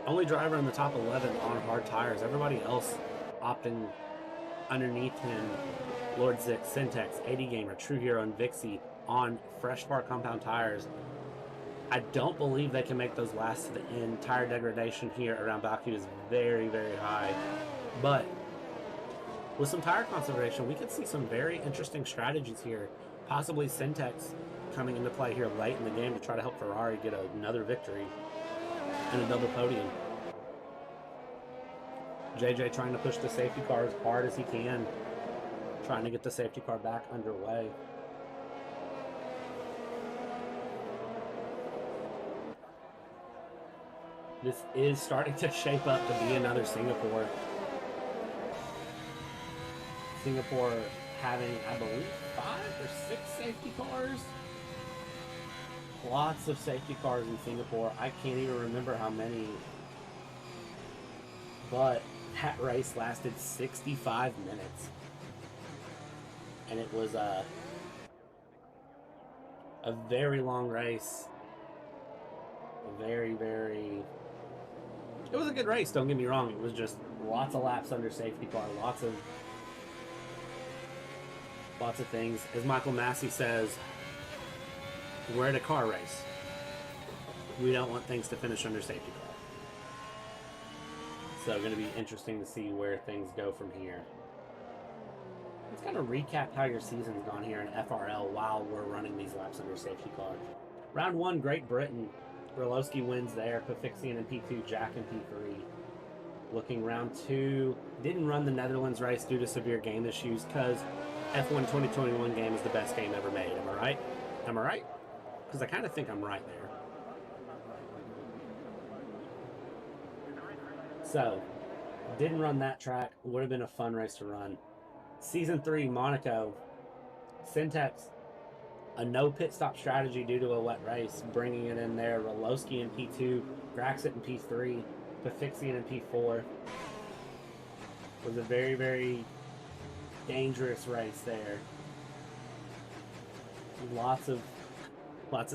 Only driver in the top 11 on hard tires. Everybody else opting underneath him. LordZick, SenTeX, AD Gamer, TrueHERO, and Vixie on fresh bar compound tires. I don't believe they can make those last to the end. Tire degradation here around Baku is very, very high. But with some tire conservation, we could see some very interesting strategies here. Possibly SenTeX coming into play here late in the game to try to help Ferrari get another victory and a double podium. Dżej Dżej trying to push the safety car as hard as he can, trying to get the safety car back underway. This is starting to shape up to be another Singapore. Singapore having, I believe, 5 or 6 safety cars. Lots of safety cars in Singapore. I can't even remember how many. But that race lasted 65 minutes. And it was a very long race. It was a good race, don't get me wrong. It was just lots of laps under safety car, lots of things. As Michael Massey says, we're at a car race. We don't want things to finish under safety car. So going to be interesting to see where things go from here. Let's kind of recap how your season's gone here in FRL while we're running these laps under safety car. Round 1, Great Britain. RoLoSky wins there. Foxxxes in P2, Jack in P3. Looking round 2, didn't run the Netherlands race due to severe game issues because F1 2021 game is the best game ever made. Am I right? Am I right? Because I kind of think I'm right there. So, didn't run that track. Would have been a fun race to run. Season 3, Monaco. SenTeX, a no pit stop strategy due to a wet race, bringing it in there. RoLoSky in P2, Graxent in P3, Foxxxes in P4. Was a very, very dangerous race there. Lots of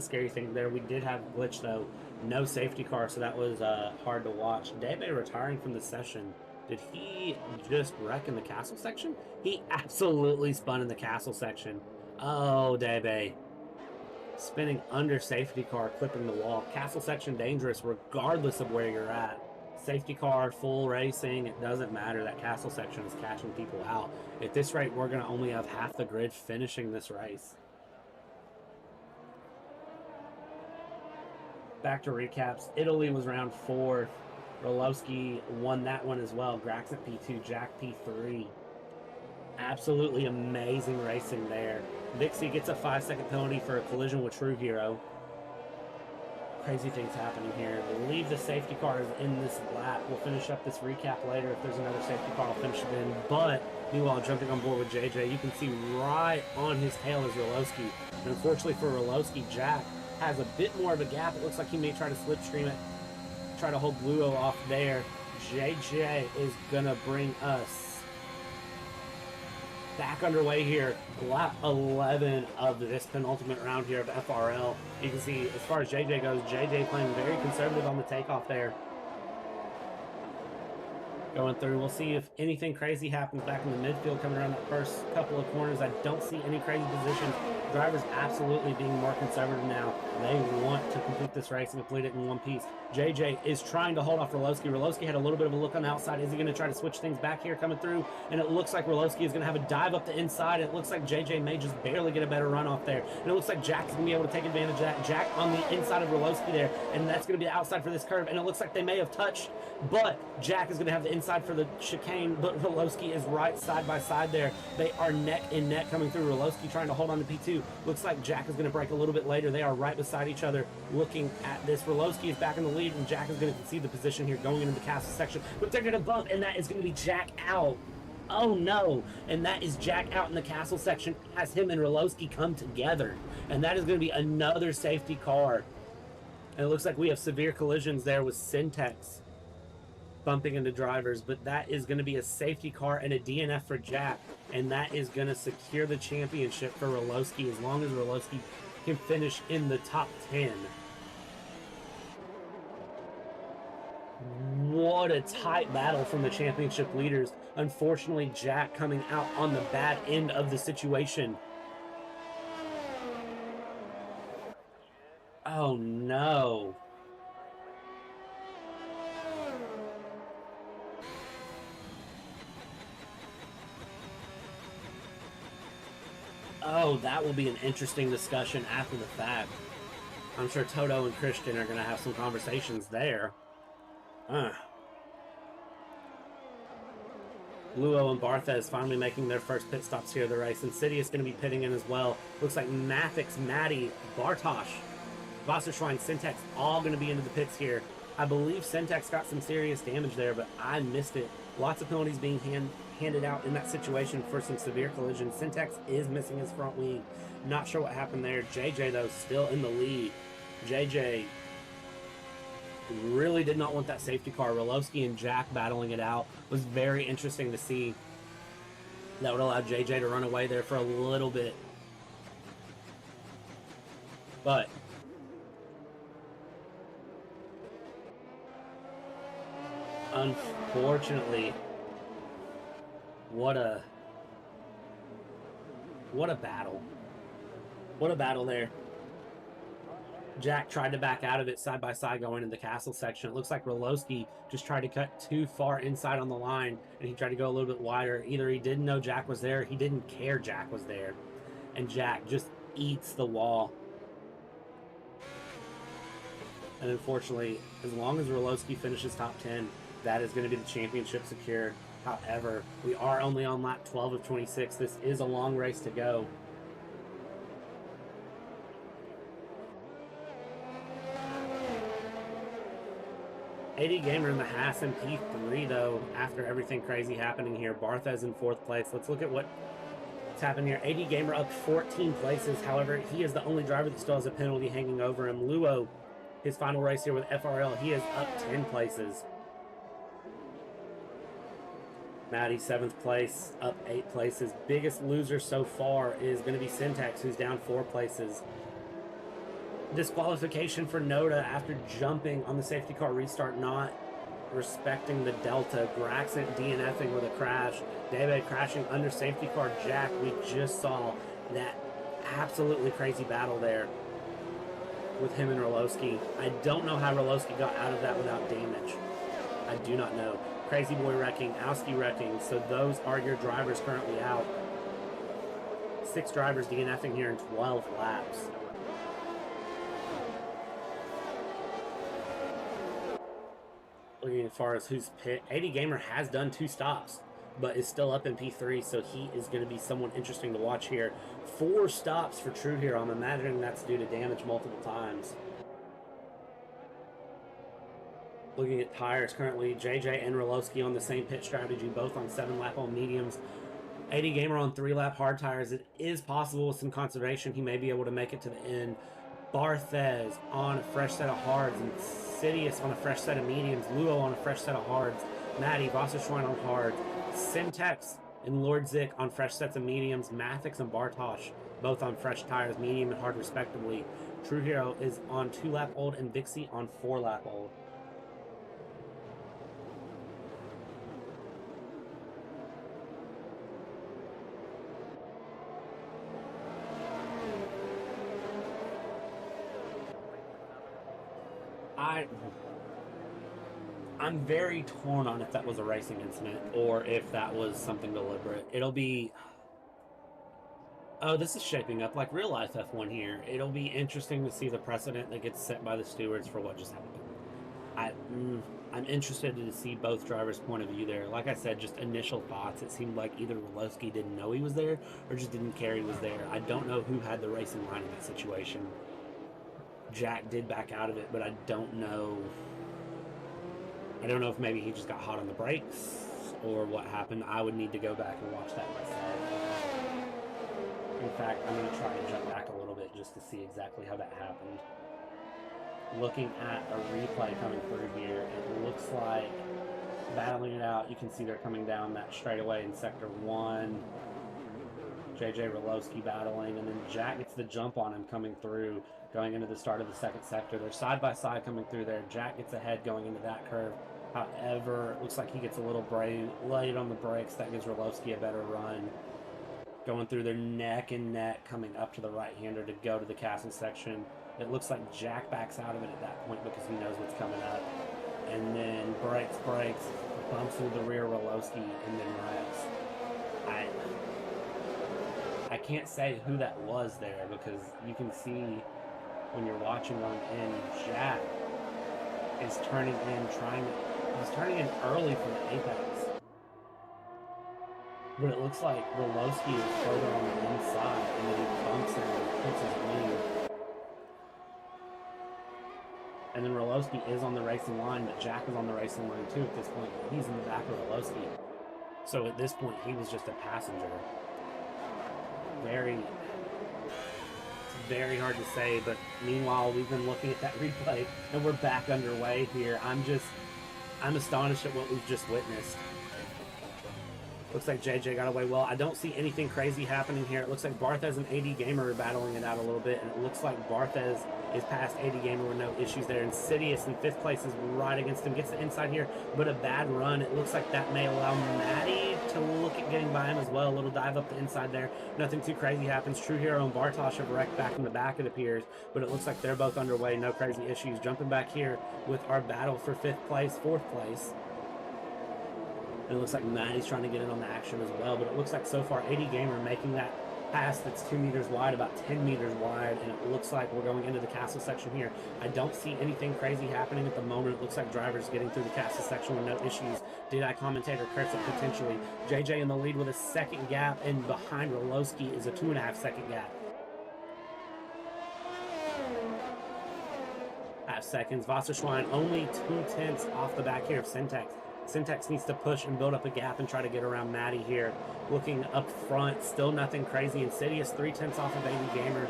scary things there. We did have a glitch though. No safety car, so that was hard to watch. DEBE retiring from the session. Did he just wreck in the castle section? He absolutely spun in the castle section. Oh, DEBE. Spinning under safety car, clipping the wall. Castle section dangerous regardless of where you're at. Safety car, full racing, it doesn't matter. That castle section is catching people out. At this rate, we're going to only have half the grid finishing this race. Back to recaps. Italy was round 4. RoLoSky won that one as well. Graxent P2, Jack P3. Absolutely amazing racing there. Vixie gets a 5-second penalty for a collision with TrueHERO. Crazy things happening here. I believe the safety car is in this lap. We'll finish up this recap later. If there's another safety car, I'll finish it in. But meanwhile, jumping on board with Dżej Dżej, you can see right on his tail is RoLoSky. And unfortunately for RoLoSky, Jack has a bit more of a gap. It looks like he may try to slipstream it, try to hold Luo off there. Dżej Dżej is gonna bring us back underway here. Lap 11 of this penultimate round here of FRL. You can see, as far as Dżej Dżej goes, Dżej Dżej playing very conservative on the takeoff there. Going through, we'll see if anything crazy happens back in the midfield coming around the first couple of corners. I don't see any crazy positions. Drivers absolutely being more conservative now. They want to complete this race and complete it in one piece. Dżej Dżej is trying to hold off RoLoSky. RoLoSky had a little bit of a look on the outside. Is he going to try to switch things back here coming through? And it looks like RoLoSky is going to have a dive up the inside. It looks like Dżej Dżej may just barely get a better run off there. And it looks like Jack is going to be able to take advantage of that. Jack on the inside of RoLoSky there. And that's going to be the outside for this curve. And it looks like they may have touched, but Jack is going to have the inside for the chicane. But RoLoSky is right side by side there. They are neck and neck coming through. RoLoSky trying to hold on to P2. Looks like Jack is going to break a little bit later. They are right beside each other looking at this. RoLoSky is back in the lead, and Jack is going to concede the position here going into the castle section. But they're going to bump, and that is going to be Jack out. Oh no, and that is Jack out in the castle section as him and RoLoSky come together. And that is going to be another safety car. And it looks like we have severe collisions there with SenTeX bumping into drivers, but that is going to be a safety car and a DNF for Jack, and that is going to secure the championship for RoLoSky as long as RoLoSky can finish in the top 10. What a tight battle from the championship leaders. Unfortunately, Jack coming out on the bad end of the situation. Oh no. Oh, that will be an interesting discussion after the fact. I'm sure Toto and Christian are going to have some conversations there. Luo and BartheZ finally making their first pit stops here of the race. Insidious going to be pitting in as well. Looks like Mattix, Mattey, Bartosz, WasserSchwein, SenTeX all going to be into the pits here. I believe SenTeX got some serious damage there, but I missed it. Lots of penalties being handed out in that situation for some severe collisions. SenTeX is missing his front wing. Not sure what happened there. Dżej Dżej, though, still in the lead. Dżej Dżej really did not want that safety car. RoLoSky and Jack battling it out was very interesting to see. That would allow Dżej Dżej to run away there for a little bit. But unfortunately, what a battle. What a battle there. Jack tried to back out of it side by side going into the castle section. It looks like RoLoSky just tried to cut too far inside on the line, and he tried to go a little bit wider. Either he didn't know Jack was there, he didn't care Jack was there, and Jack just eats the wall. And unfortunately, as long as RoLoSky finishes top 10, that is going to be the championship secure. However, we are only on lap 12 of 26. This is a long race to go. AD Gamer in the Haas in P3, though, after everything crazy happening here. BartheZ in 4th place. Let's look at what's happened here. AD Gamer up 14 places. However, he is the only driver that still has a penalty hanging over him. Luo, his final race here with FRL, he is up 10 places. Mattey, 7th place, up 8 places. Biggest loser so far is going to be SenTeX, who's down 4 places. Disqualification for Noda after jumping on the safety car restart, not respecting the delta. Graxent DNFing with a crash. DEBE crashing under safety car Jack. We just saw that absolutely crazy battle there with him and RoLoSky. I don't know how RoLoSky got out of that without damage. I do not know. Crazy Boy wrecking, Owski wrecking. So those are your drivers currently out. 6 drivers DNFing here in 12 laps. Looking as far as who's pit, AD Gamer has done 2 stops, but is still up in P3, so he is going to be someone interesting to watch here. 4 stops for TrueHERO. I'm imagining that's due to damage multiple times. Looking at tires currently, Dżej Dżej and RoLoSky on the same pit strategy, both on 7-lap on mediums. 80 Gamer on 3-lap hard tires. It is possible with some conservation he may be able to make it to the end. BartheZ on a fresh set of hards, Insidious on a fresh set of mediums, Luo on a fresh set of hards, Mattey, WasserSchwein on hards, SenTeX and LordZick on fresh sets of mediums, Mattey and Bartosz both on fresh tires, medium and hard respectively. TrueHERO is on 2-lap old and Vixie on 4-lap old. I'm very torn on if that was a racing incident or if that was something deliberate. It'll be... Oh, this is shaping up like real life F1 here. It'll be interesting to see the precedent that gets set by the stewards for what just happened. I'm interested to see both drivers' point of view there. Like I said, just initial thoughts. It seemed like either RoLoSky didn't know he was there or just didn't care he was there. I don't know who had the racing line in that situation. Jack did back out of it, but I don't know. I don't know if maybe he just got hot on the brakes or what happened. I would need to go back and watch that myself. In fact, I'm going to try to jump back a little bit just to see exactly how that happened. Looking at a replay coming through here, it looks like battling it out. You can see they're coming down that straightaway in Sector 1. Dżej Dżej, RoLoSky battling, and then Jack gets the jump on him coming through, going into the start of the second sector. They're side by side coming through there. Jack gets ahead going into that curve. However, it looks like he gets a little late on the brakes. That gives RoLoSky a better run. Going through their neck and neck, coming up to the right-hander to go to the castle section. It looks like Jack backs out of it at that point because he knows what's coming up. And then brakes, bumps into the rear RoLoSky, and then wrecks. I can't say who that was there because you can see when you're watching on in, Jack is turning in, he's turning in early from the apex. But it looks like RoLoSky is further on the inside, and then he bumps him and hits his wing. And then RoLoSky is on the racing line, but Jack is on the racing line too at this point. He's in the back of RoLoSky. So at this point, he was just a passenger. It's very hard to say, but meanwhile, we've been looking at that replay, and we're back underway here. I'm astonished at what we've just witnessed. Looks like Dżej Dżej got away well. I don't see anything crazy happening here. It looks like BartheZ and 80 Gamer are battling it out a little bit, and it looks like BartheZ is past 80 Gamer with no issues there. Insidious in 5th place is right against him. Gets the inside here, but a bad run. It looks like that may allow Mattey to look at getting by him as well. A little dive up the inside there. Nothing too crazy happens. TrueHERO and Bartosz have wrecked back in the back, it appears, but it looks like they're both underway. No crazy issues. Jumping back here with our battle for 5th place, 4th place. And it looks like Mattey's trying to get in on the action as well, but it looks like so far 80 Gamer making that pass that's 2 meters wide, about 10 meters wide, and it looks like we're going into the castle section here. I don't see anything crazy happening at the moment. It looks like drivers getting through the castle section with no issues. Did-I commentator curse it potentially. Dżej Dżej in the lead with a second gap, and behind RoLoSky is a 2.5 second gap. Half seconds. WasserSchwein only 2/10 off the back here of SenTeX. SenTeX needs to push and build up a gap and try to get around Mattey here. Looking up front, still nothing crazy. Insidious 3/10 off of 80 Gamer.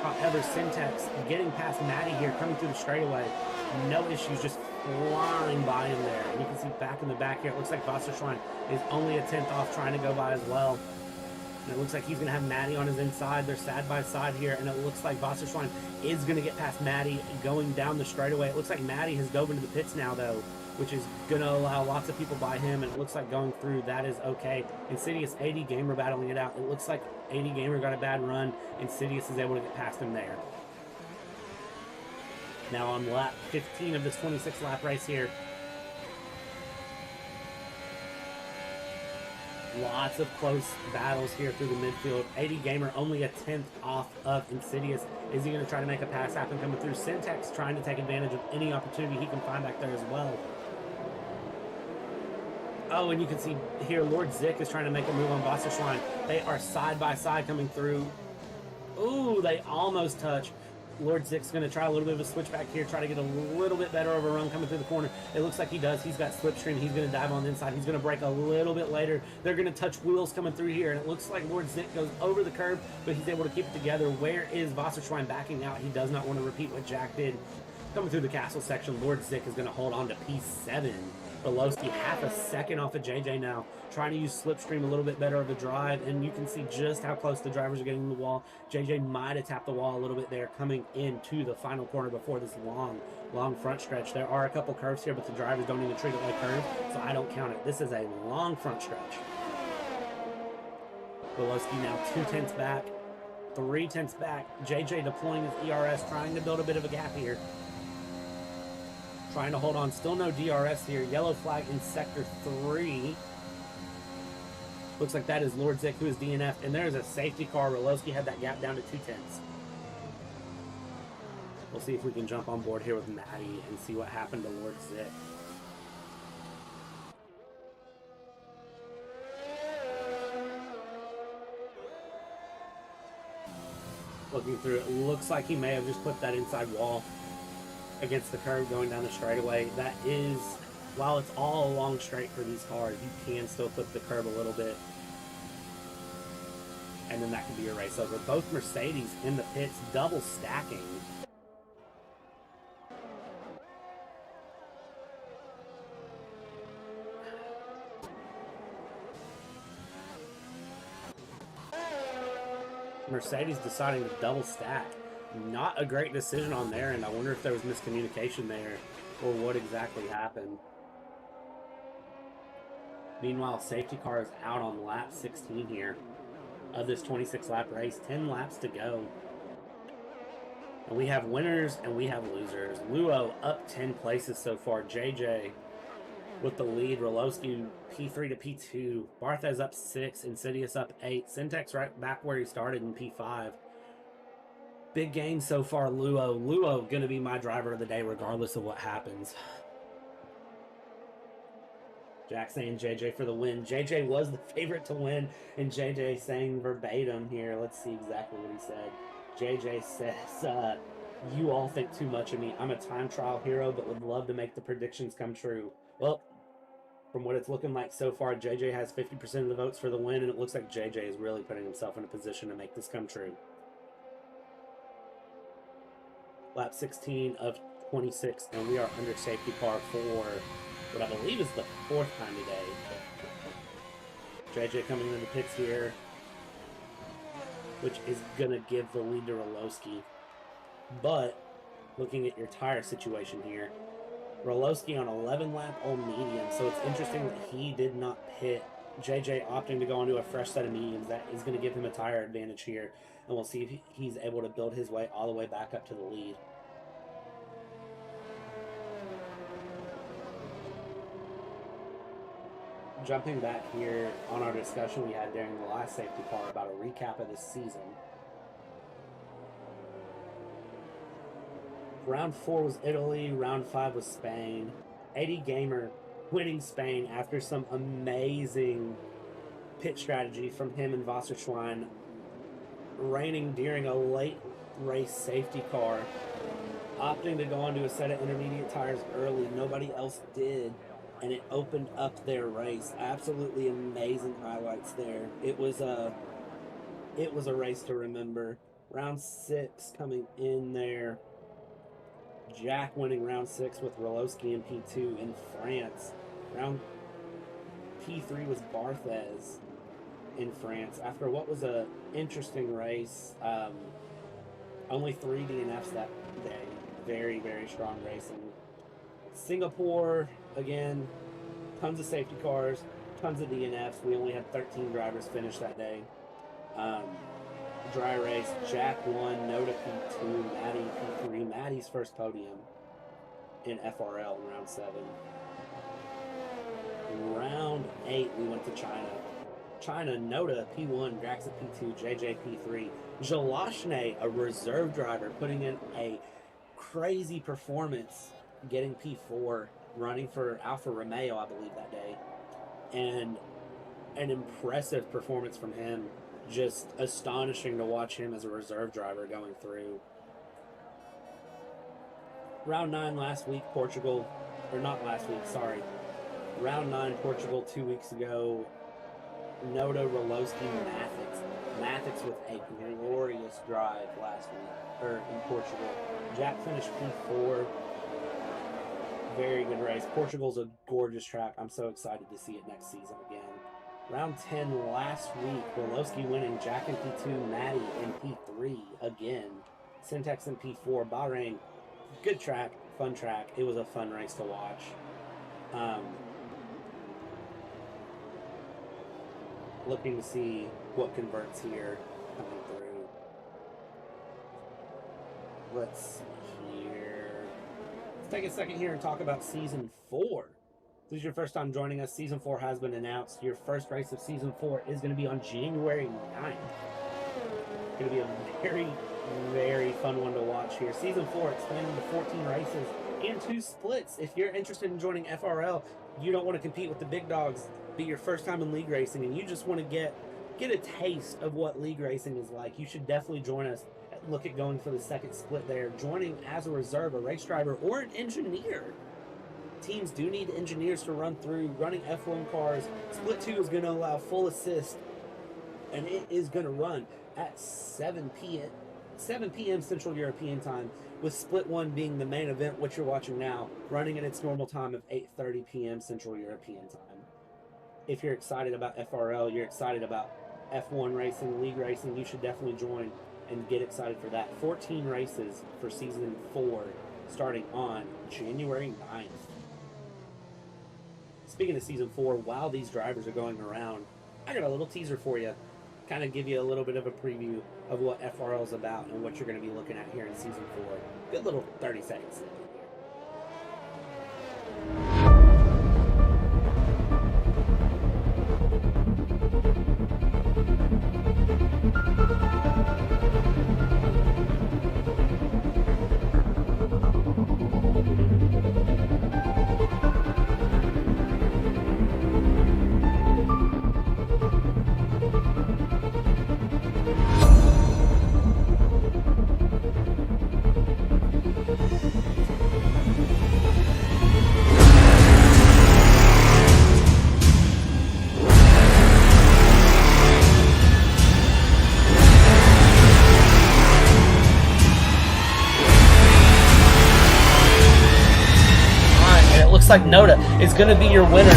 However, SenTeX getting past Mattey here, coming through the straightaway. No issues, just flying by him there. And you can see back in the back here, it looks like WasserSchwein is only a 10th off, trying to go by as well. And it looks like he's going to have Mattey on his inside. They're side by side here, and it looks like WasserSchwein is going to get past Mattey going down the straightaway. It looks like Mattey has dove into the pits now, though, which is going to allow lots of people by him, and it looks like going through, that is okay. Insidious 80 Gamer battling it out. It looks like 80 Gamer got a bad run. Insidious is able to get past him there. Now on lap 15 of this 26-lap race here. Lots of close battles here through the midfield. 80 Gamer only a 10th off of Insidious. Is he going to try to make a pass happen coming through? SenTeX trying to take advantage of any opportunity he can find back there as well. Oh, and you can see here LordZick is trying to make a move on WasserSchwein. They are side by side coming through. Ooh, they almost touch. Lord Zick's going to try a little bit of a switchback here, try to get a little bit better of a run coming through the corner. It looks like he does. He's got slipstream. He's going to dive on the inside. He's going to break a little bit later. They're going to touch wheels coming through here, and it looks like Lord Zick goes over the curb, but he's able to keep it together. Where is WasserSchwein backing out? He does not want to repeat what Jack did. Coming through the castle section, Lord Zick is going to hold on to P7. RoLoSky half a second off of JJ now, trying to use slipstream a little bit better of a drive, and you can see just how close the drivers are getting to the wall. JJ might have tapped the wall a little bit there coming into the final corner before this long front stretch. There are a couple curves here, but the drivers don't even treat it like curves, so I don't count it. This is a long front stretch. RoLoSky now 2/10 back, 3/10 back. JJ deploying his ERS, trying to build a bit of a gap here. Trying to hold on. Still no DRS here. Yellow flag in Sector 3. Looks like that is Lord Zick who is DNF'd. And there's a safety car. RoLoSky had that gap down to 2/10. We'll see if we can jump on board here with Mattey and see what happened to Lord Zick. Looking through it, looks like he may have just put that inside wall against the curve going down the straightaway. That is, while it's all a long straight for these cars, you can still put the curb a little bit, and then that could be a race over. Both Mercedes in the pits, double stacking. Mercedes deciding to double stack. Not a great decision on there, and I wonder if there was miscommunication there or what exactly happened. Meanwhile, safety car is out on lap 16 here of this 26-lap race. 10 laps to go. And we have winners and we have losers. Luo up 10 places so far. JJ with the lead. RoLoSky P3 to P2. BartheZ up 6. Insidious up 8. SenTeX right back where he started in P5. Big game so far, Luo. Luo going to be my driver of the day regardless of what happens. Jack saying JJ for the win. JJ was the favorite to win, and JJ saying verbatim here. Let's see exactly what he said. JJ says, you all think too much of me. I'm a time trial hero, but would love to make the predictions come true. Well, from what it's looking like so far, JJ has 50% of the votes for the win, and it looks like JJ is really putting himself in a position to make this come true. Lap 16 of 26, and we are under safety car for what I believe is the 4th time today. JJ coming into the pits here, which is going to give the lead to RoLoSky. But looking at your tire situation here, RoLoSky on 11-lap old medium, so it's interesting that he did not pit. JJ opting to go onto a fresh set of mediums. That is going to give him a tire advantage here, and we'll see if he's able to build his way all the way back up to the lead. Jumping back here on our discussion we had during the last safety car about a recap of this season. Round 4 was Italy, round 5 was Spain. 80 Gamer winning Spain after some amazing pit strategy from him and WasserSchwein, reigning during a late race safety car, opting to go onto a set of intermediate tires early. Nobody else did, and it opened up their race. Absolutely amazing highlights there. It was a race to remember. Round 6 coming in there. Jack winning round 6 with RoLoSky in P2 in France. Round P3 was BartheZ in France. After what was a interesting race, only 3 DNFs that day. Very, very strong racing. Singapore, again, tons of safety cars, tons of DNFs. We only had 13 drivers finish that day. Dry race, Jack won, Noda P2, Mattey P3. Mattey's first podium in FRL in round 7. Round 8, we went to China. China, Noda P1, Graxent P2, JJ P3. Jalashne, a reserve driver, putting in a crazy performance, getting P4, running for Alfa Romeo, I believe, that day. And an impressive performance from him. Just astonishing to watch him as a reserve driver going through. Round 9 last week, Portugal, or not last week, sorry. Round 9, Portugal 2 weeks ago. Noda, RoLoSky, Mattey with a glorious drive last week, or in Portugal. Jack finished P4. Very good race. Portugal's a gorgeous track. I'm so excited to see it next season again. Round 10 last week, RoLoSky winning, Jack in P2, Mattey in P3 again. SenTeX in P4, Bahrain. Good track, fun track. It was a fun race to watch. Looking to see what converts here coming through. Let's see here. Let's take a second here and talk about Season 4. If this is your first time joining us, Season 4 has been announced. Your first race of Season 4 is going to be on January 9th. It's going to be a very, very fun one to watch here. Season 4 expanding to 14 races and 2 splits. If you're interested in joining FRL, you don't want to compete with the big dogs, be your first time in league racing, and you just want to get a taste of what league racing is like, you should definitely join us. Look at going for the second split there, joining as a reserve, a race driver, or an engineer. Teams do need engineers to run through, running F1 cars. Split 2 is going to allow full assist, and it is going to run at 7 p.m. Central European time, with Split 1 being the main event, which you're watching now, running at its normal time of 8:30 p.m. Central European time. If you're excited about FRL, you're excited about F1 racing, league racing, you should definitely join and get excited for that. 14 races for Season 4 starting on January 9th. Speaking of Season 4, while these drivers are going around, I got a little teaser for you. Kind of give you a little bit of a preview of what FRL is about and what you're going to be looking at here in Season 4. Good little 30 seconds. Like Noda is going to be your winner.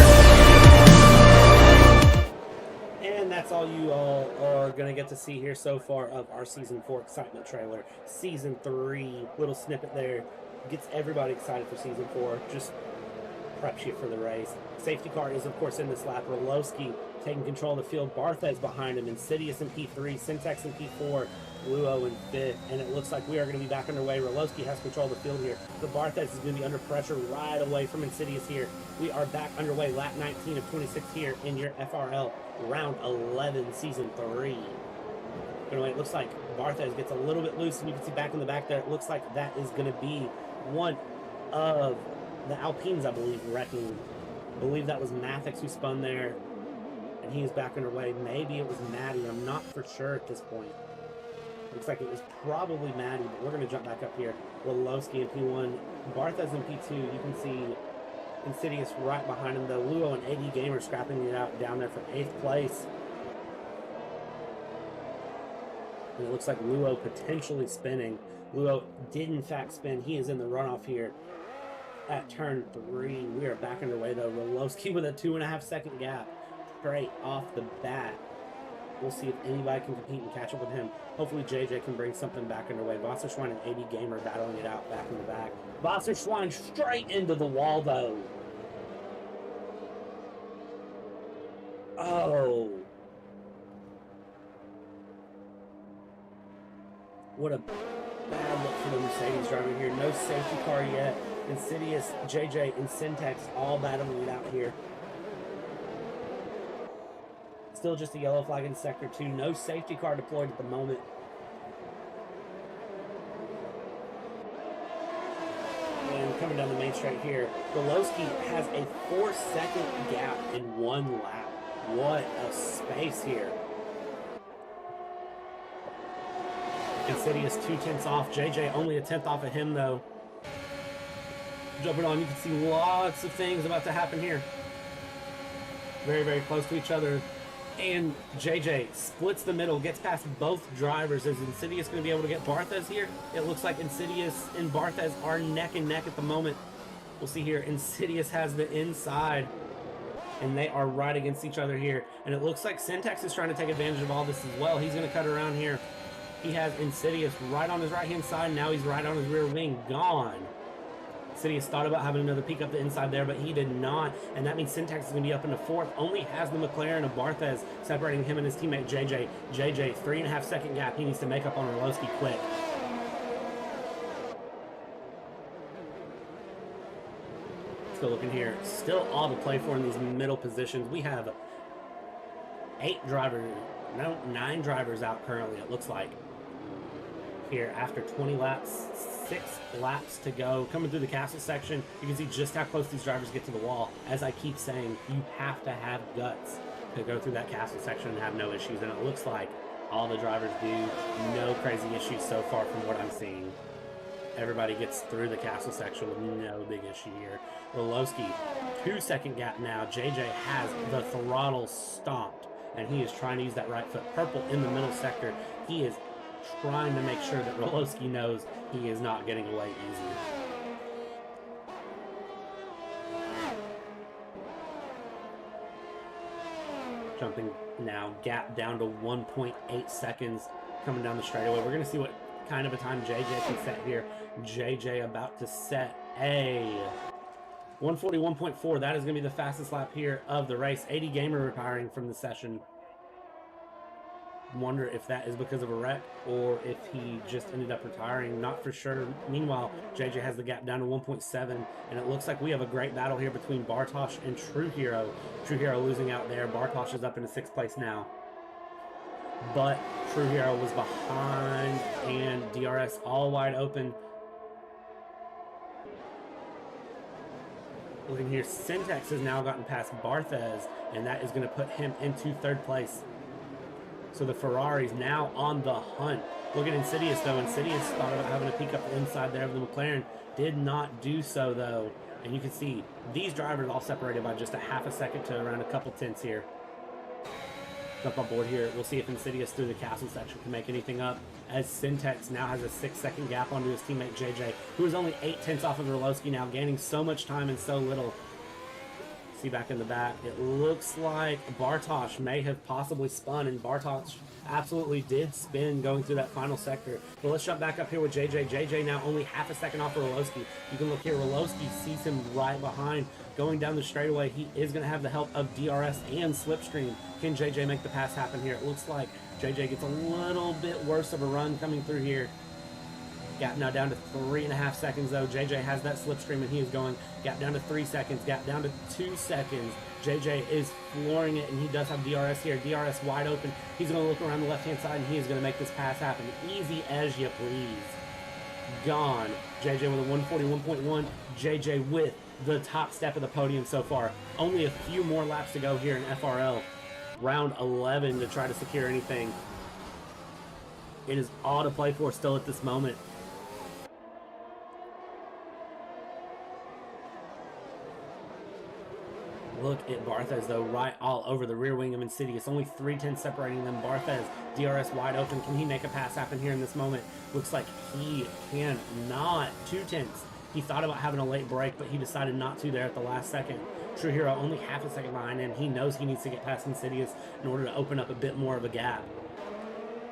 And that's all you all are going to get to see here so far of our Season 4 excitement trailer. Season 3, little snippet there, gets everybody excited for Season 4, just preps you for the race. Safety car is, of course, in this lap. RoLoSky taking control of the field. BartheZ behind him. Insidious in P3. SenTeX in P4. Luo in 5th. And it looks like we are going to be back underway. RoLoSky has control of the field here. The BartheZ is going to be under pressure right away from Insidious here. We are back underway. Lap 19 of 26 here in your FRL Round 11, Season 3. Anyway, it looks like BartheZ gets a little bit loose, and you can see back in the back there, it looks like that is going to be one of the Alpines, I believe, wrecking. I believe that was Mattey who spun there, and he is back underway. Maybe it was Mattey. I'm not for sure at this point. Looks like it was probably Mattey, but we're going to jump back up here. RoLoSky in P1, BartheZ in P2. You can see Insidious right behind him, though. Luo and AD Gamer scrapping it out down there for 8th place. It looks like Luo potentially spinning. Luo did in fact spin. He is in the runoff here at turn 3. We are back underway though. RoLoSky with a 2.5 second gap straight off the bat. We'll see if anybody can compete and catch up with him. Hopefully Dżej Dżej can bring something back underway. WasserSchwein and AD Gamer battling it out back in the back. WasserSchwein straight into the wall though. Oh. What a bad look for the Mercedes driver here. No safety car yet. Insidious, Dżej Dżej, and SenTeX all battling it out here. Still just a yellow flag in Sector 2. No safety car deployed at the moment. And coming down the main straight here, RoLoSky has a 4-second gap in 1 lap. What a space here. Insidious 2/10 off. Dżej Dżej only a 10th off of him though. Jumping on, you can see lots of things about to happen here. Very, very close to each other. And Dżej Dżej splits the middle, gets past both drivers. Is Insidious going to be able to get BartheZ here? It looks like Insidious and BartheZ are neck and neck at the moment. We'll see here. Insidious has the inside, and they are right against each other here. And it looks like SenTeX is trying to take advantage of all this as well. He's going to cut around here. He has Insidious right on his right-hand side. Now he's right on his rear wing. Gone. Insidious thought about having another peek up the inside there, but he did not. And that means SenTeX is going to be up into fourth. Only has the McLaren of BartheZ separating him and his teammate Dżej Dżej. Dżej Dżej, 3.5 second gap. He needs to make up on RoLoSky quick. Still looking here. Still all to play for in these middle positions. We have 9 drivers out currently, it looks like. Here after 20 laps, 6 laps to go. Coming through the castle section, you can see just how close these drivers get to the wall. As I keep saying, you have to have guts to go through that castle section and have no issues. And it looks like all the drivers do. No crazy issues so far from what I'm seeing. Everybody gets through the castle section with no big issue here. RoLoSky, 2 second gap now. Dżej Dżej has the throttle stomped, and he is trying to use that right foot. Purple in the middle sector. He is trying to make sure that RoLoSky knows he is not getting away easy. Jumping now, gap down to 1.8 seconds coming down the straightaway. We're going to see what kind of a time Dżej Dżej can set here. Dżej Dżej about to set a 141.4. That is going to be the fastest lap here of the race. 80 gamer retiring from the session. Wonder if that is because of a wreck or if he just ended up retiring. Not for sure. Meanwhile, Dżej Dżej has the gap down to 1.7, and it looks like we have a great battle here between Bartosz and TrueHERO. TrueHERO losing out there. Bartosz is up into 6th place now, but TrueHERO was behind, and DRS all wide open. Looking here, SenTeX has now gotten past BartheZ, and that is going to put him into 3rd place. So the Ferrari's now on the hunt. Look at Insidious, though. Insidious thought about having a peek up the inside there of the McLaren. Did not do so, though. And you can see these drivers all separated by just a half a second to around a couple tenths here. Jump on board here. We'll see if Insidious through the castle section can make anything up, as SenTeX now has a 6-second gap onto his teammate Dżej Dżej, who is only 8 tenths off of RoLoSky now, gaining so much time in so little. See back in the back, it looks like Bartosz may have possibly spun, and Bartosz absolutely did spin going through that final sector. But let's jump back up here with Dżej Dżej. Dżej Dżej now only half a second off of RoLoSky. You can look here, RoLoSky sees him right behind. Going down the straightaway, he is going to have the help of DRS and Slipstream. Can Dżej Dżej make the pass happen here? It looks like Dżej Dżej gets a little bit worse of a run coming through here. Gap now down to 3.5 seconds, though. Dżej Dżej has that slipstream, and he is going. Gap down to 3 seconds. Gap down to 2 seconds. Dżej Dżej is flooring it, and he does have DRS here. DRS wide open. He's going to look around the left-hand side, and he is going to make this pass happen. Easy as you please. Gone. Dżej Dżej with a 141.1. Dżej Dżej with the top step of the podium so far. Only a few more laps to go here in FRL. Round 11 to try to secure anything. It is all to play for still at this moment. Look at BartheZ, though, right all over the rear wing of Insidious. Only 3 tenths separating them. BartheZ, DRS wide open. Can he make a pass happen here in this moment? Looks like he cannot. 2 tenths. He thought about having a late break, but he decided not to there at the last second. TrueHERO only half a second behind him. He knows he needs to get past Insidious in order to open up a bit more of a gap.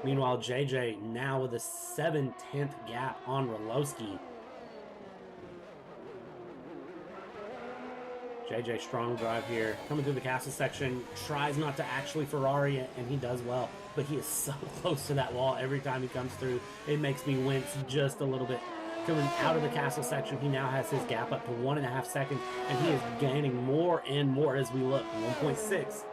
Meanwhile, Dżej Dżej now with a 7/10 gap on RoLoSky. Dżej Dżej strong drive here. Coming through the castle section. Tries not to actually Ferrari it, and he does well. But he is so close to that wall every time he comes through. It makes me wince just a little bit. Coming out of the castle section, he now has his gap up to 1.5 seconds, and he is gaining more and more as we look. 1.6.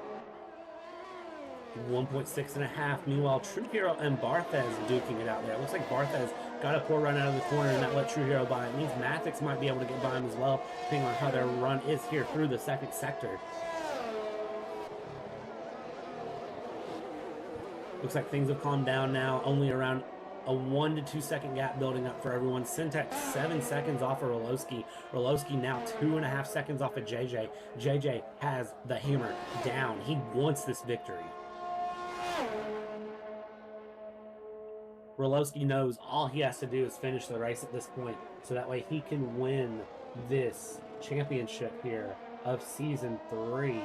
1.6.5. Meanwhile, TrueHERO and BartheZ duking it out there. It looks like BartheZ got a poor run out of the corner, and that let TrueHERO by. It means Mattey might be able to get by him as well, depending on how their run is here through the second sector. Looks like things have calmed down now. Only around A 1 to 2 second gap building up for everyone. SenTeX 7 seconds off of RoLoSky. RoLoSky now 2.5 seconds off of Dżej Dżej. Dżej Dżej has the hammer down. He wants this victory. RoLoSky knows all he has to do is finish the race at this point, so that way he can win this championship here of Season 3.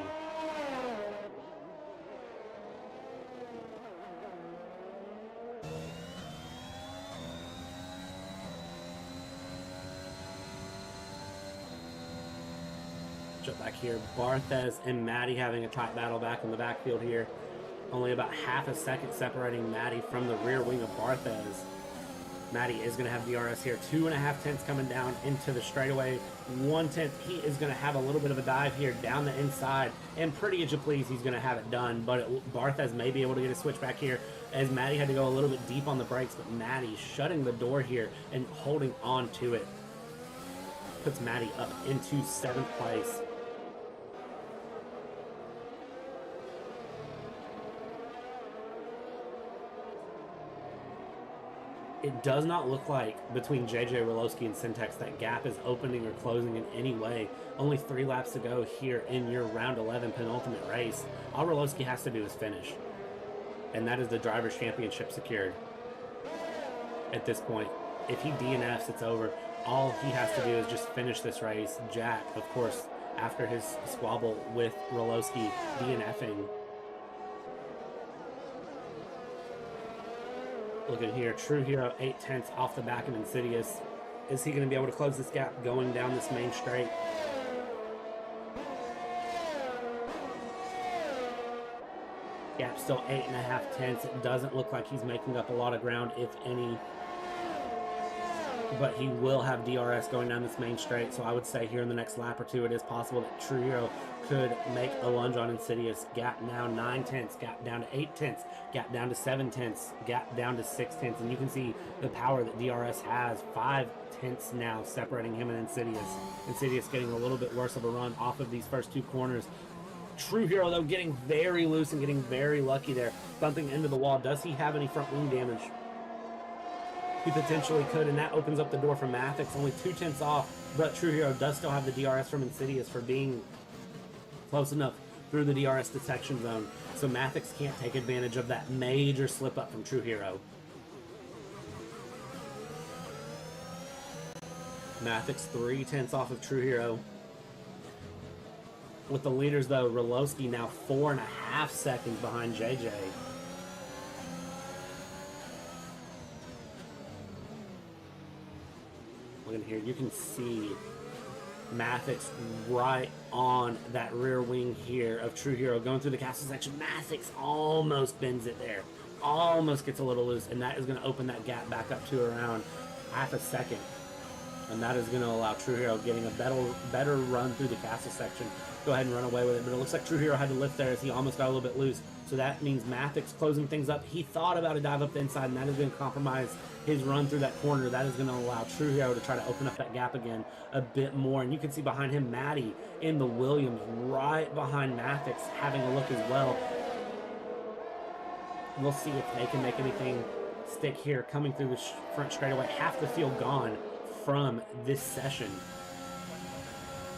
Jump back here. BartheZ and Mattey having a tight battle back in the backfield here. Only about half a second separating Mattey from the rear wing of BartheZ. Mattey is going to have DRS here. 2.5 tenths coming down into the straightaway. 1 tenth. He is going to have a little bit of a dive here down the inside. And pretty as you please, he's going to have it done. But BartheZ may be able to get a switch back here, as Mattey had to go a little bit deep on the brakes. But Mattey shutting the door here and holding on to it. Puts Mattey up into 7th place. It does not look like between Dżej Dżej, RoLoSky, and SenTeX that gap is opening or closing in any way. Only 3 laps to go here in your round 11 penultimate race. All RoLoSky has to do is finish. And that is the Drivers' Championship secured. At this point, if he DNFs, it's over. All he has to do is just finish this race. Jack, of course, after his squabble with RoLoSky, DNFing. Looking here, TrueHERO 8 tenths off the back of Insidious. Is he going to be able to close this gap going down this main straight? Gap still 8.5 tenths. It doesn't look like he's making up a lot of ground, if any. But he will have DRS going down this main straight, so I would say here in the next lap or two, it is possible that TrueHERO could make a lunge on Insidious. Gap now 9 tenths, gap down to 8 tenths, gap down to 7 tenths, gap down to 6 tenths, and you can see the power that DRS has. 5 tenths now separating him and Insidious. Insidious getting a little bit worse of a run off of these first 2 corners. TrueHERO, though, getting very loose and getting very lucky there, bumping into the wall. Does he have any front wing damage? He potentially could, and that opens up the door for Mattey. Only 2 tenths off, but TrueHERO does still have the DRS from Insidious for being close enough through the DRS detection zone, so Mattey can't take advantage of that major slip up from TrueHERO. Mattey 3 tenths off of TrueHERO. With the leaders, though, RoLoSky now 4.5 seconds behind Dżej Dżej. Look in here, you can see Mattey right on that rear wing here of TrueHERO going through the castle section. Mattey almost bends it there, almost gets a little loose, and that is going to open that gap back up to around half a second. And that is going to allow TrueHERO getting a better run through the castle section. Go ahead and run away with it, but it looks like TrueHERO had to lift there as he almost got a little bit loose. So that means Mattey closing things up. He thought about a dive up the inside, and that is going to compromise his run through that corner. That is going to allow TrueHERO to try to open up that gap again a bit more. And you can see behind him, Mattey in the Williams, right behind Mattey, having a look as well. We'll see if they can make anything stick here. Coming through the front straightaway, half the field gone from this session.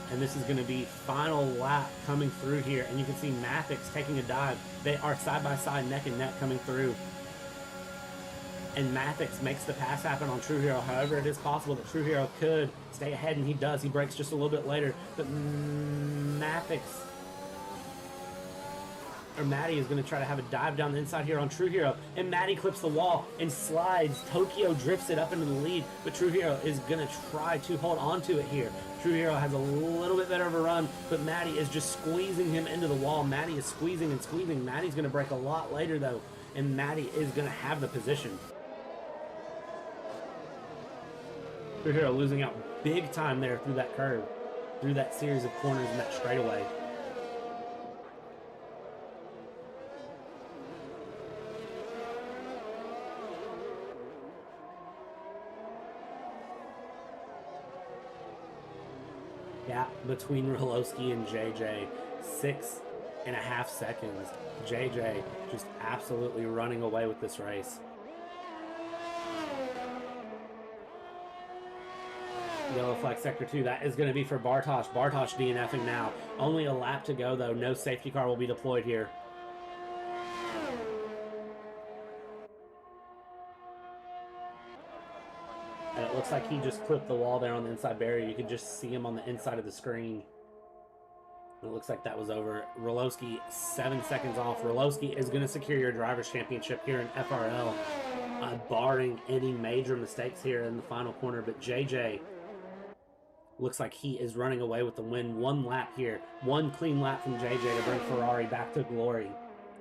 And this is going to be final lap coming through here. And you can see Mattey taking a dive. They are side by side, neck and neck coming through. And Mattey makes the pass happen on TrueHERO. However, it is possible that TrueHERO could stay ahead, and he does. He breaks just a little bit later. But Mattey is going to try to have a dive down the inside here on TrueHERO, and Mattey clips the wall and slides. Tokyo drifts it up into the lead, but TrueHERO is going to try to hold on to it here. TrueHERO has a little bit better of a run, but Mattey is just squeezing him into the wall. Mattey is squeezing and squeezing. Mattey's going to break a lot later, though, and Mattey is going to have the position. TrueHERO losing out big time there through that curve, through that series of corners and that straightaway. Gap between RoLoSky and Dżej Dżej, 6.5 seconds. Dżej Dżej just absolutely running away with this race. Yellow flag sector 2. That is going to be for Bartosz. Bartosz DNFing now. Only a lap to go, though. No safety car will be deployed here. And it looks like he just clipped the wall there on the inside barrier. You can just see him on the inside of the screen. It looks like that was over. RoLoSky 7 seconds off. RoLoSky is going to secure your driver's championship here in FRL, barring any major mistakes here in the final corner. But Dżej Dżej looks like he is running away with the win. One lap here. One clean lap from Dżej Dżej to bring Ferrari back to glory.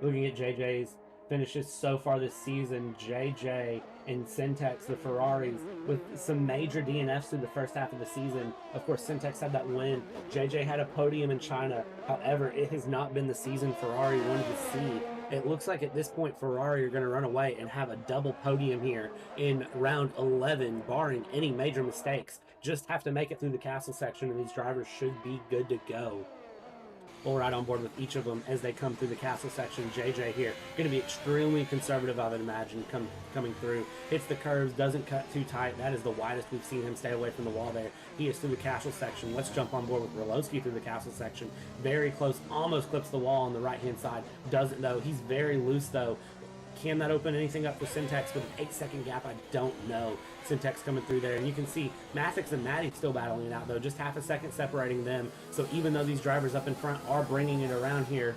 Looking at Dżej Dżej's finishes so far this season, Dżej Dżej and SenTeX, the Ferraris, with some major DNFs through the first half of the season. Of course, SenTeX had that win. Dżej Dżej had a podium in China. However, it has not been the season Ferrari wanted to see. It looks like at this point, Ferrari are going to run away and have a double podium here in round 11, barring any major mistakes. Just have to make it through the castle section, and these drivers should be good to go. We'll ride on board with each of them as they come through the castle section. Dżej Dżej here, going to be extremely conservative, I would imagine, coming through. Hits the curves, doesn't cut too tight. That is the widest we've seen him stay away from the wall there. He is through the castle section. Let's jump on board with RoLoSky through the castle section. Very close, almost clips the wall on the right-hand side. Doesn't, though. He's very loose, though. Can that open anything up for SenTeX with an 8-second gap? I don't know. SenTeX coming through there, and you can see Mattey and Mattey still battling it out, though. Just half a second separating them. So even though these drivers up in front are bringing it around here,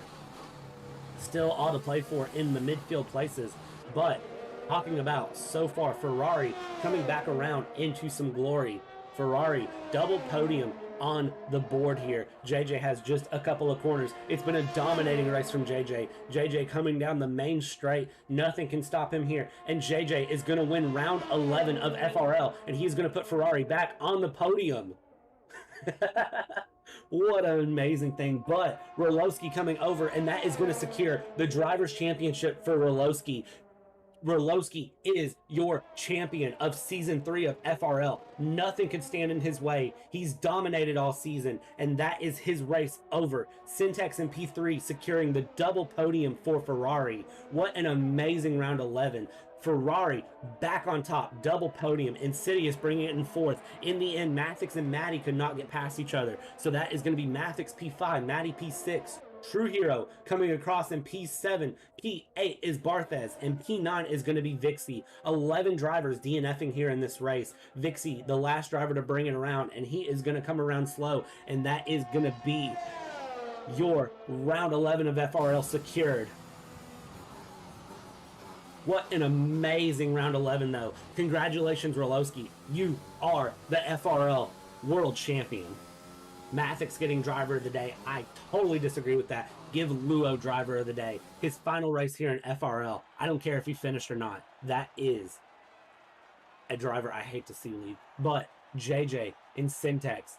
still all to play for in the midfield places. But talking about so far, Ferrari coming back around into some glory. Ferrari double podium on the board here. Dżej Dżej has just a couple of corners. It's been a dominating race from Dżej Dżej. Dżej Dżej coming down the main straight. Nothing can stop him here. And Dżej Dżej is going to win round 11 of FRL, and he's going to put Ferrari back on the podium. What an amazing thing. But RoLoSky coming over, and that is going to secure the Drivers' Championship for RoLoSky. RoLoSky is your champion of Season 3 of FRL. Nothing can stand in his way. He's dominated all season, and that is his race over. SenTeX and P3 securing the double podium for Ferrari. What an amazing round 11. Ferrari back on top, double podium. Insidious bringing it in fourth. In the end, Mattey and Mattey could not get past each other. So that is going to be Mattey P5, Mattey P6. TrueHERO coming across in P7. P8 is BartheZ, and P9 is going to be Vixie. 11 drivers DNFing here in this race. Vixie, the last driver to bring it around, and he is going to come around slow, and that is going to be your round 11 of FRL secured. What an amazing round 11, though. Congratulations, RoLoSky. You are the FRL World Champion. Mattey's getting driver of the day. I totally disagree with that. Give Luo driver of the day. His final race here in FRL. I don't care if he finished or not. That is a driver I hate to see leave. But Dżej Dżej and SenTeX,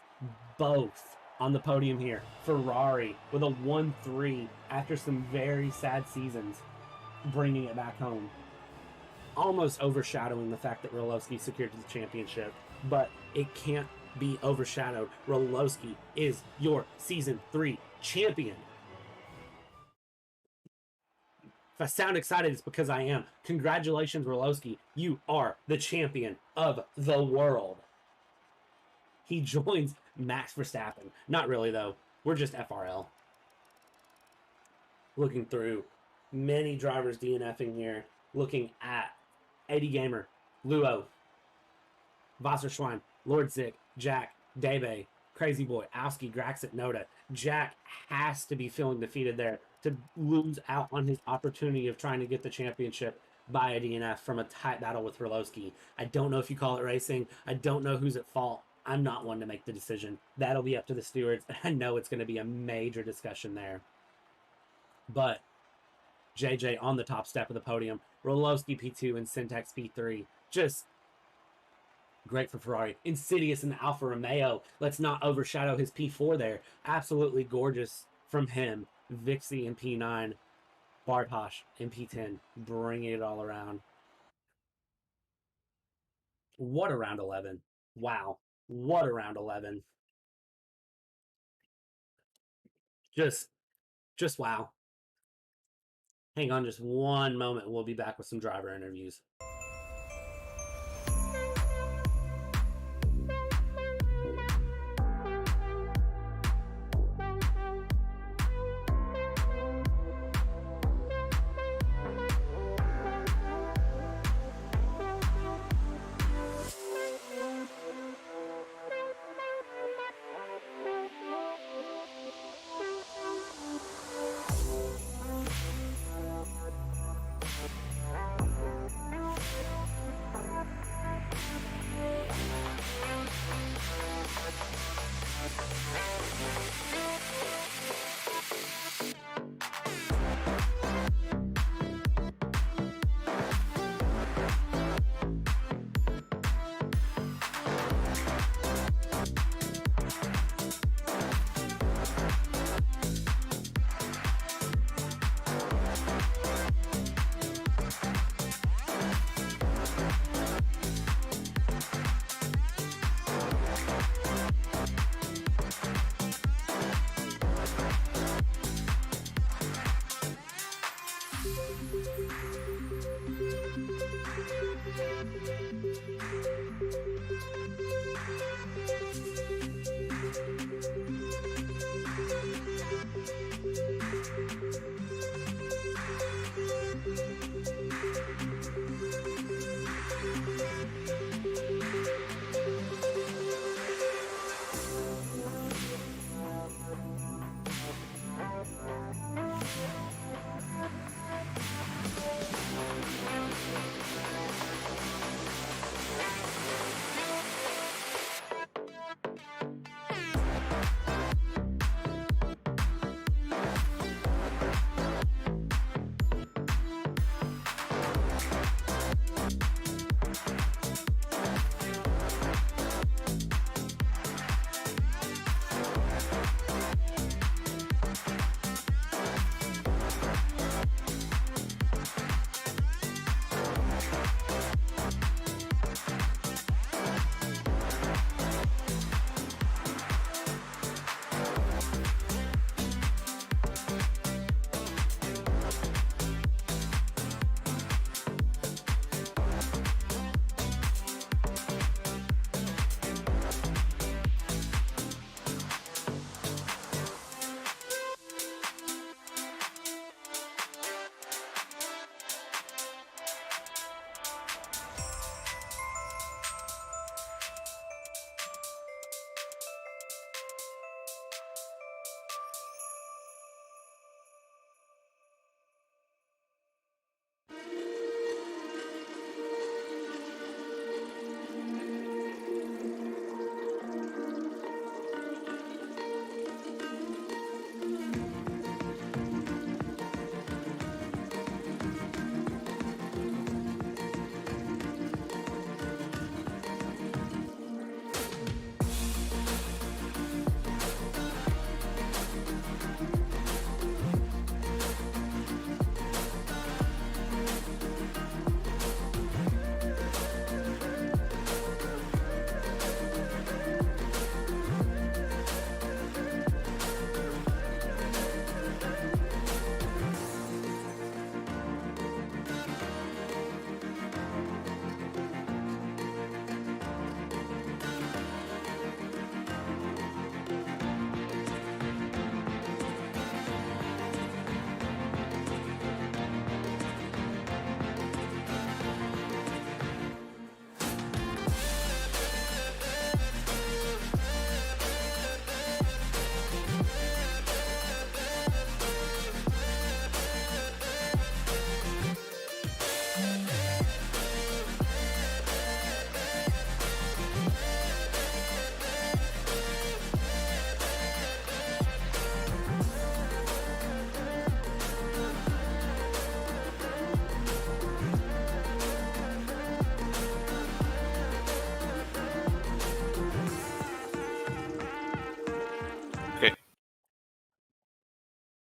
both on the podium here. Ferrari with a 1-3 after some very sad seasons, bringing it back home. Almost overshadowing the fact that RoLoSky secured the championship. But it can't be overshadowed. RoLoSky is your Season 3 champion. If I sound excited, it's because I am. Congratulations, RoLoSky. You are the champion of the world. He joins Max Verstappen. Not really, though. We're just FRL. Looking through many drivers DNFing here. Looking at 80 Gamer, Luo, WasserSchwein, LordZick, Jack, DEBE, Crazy Boy, Owski, Graxent, Noda. Jack has to be feeling defeated there to lose out on his opportunity of trying to get the championship by a DNF from a tight battle with RoLoSky. I don't know if you call it racing. I don't know who's at fault. I'm not one to make the decision. That'll be up to the stewards. I know it's going to be a major discussion there. But Dżej Dżej on the top step of the podium. RoLoSky P2 and SenTeX P3. Just great for Ferrari. Insidious in the Alfa Romeo. Let's not overshadow his P4 there. Absolutely gorgeous from him. Vixie in P9. Bartosz in P10. Bringing it all around. What a round 11. Wow. What a round 11. Just wow. Hang on just one moment. We'll be back with some driver interviews.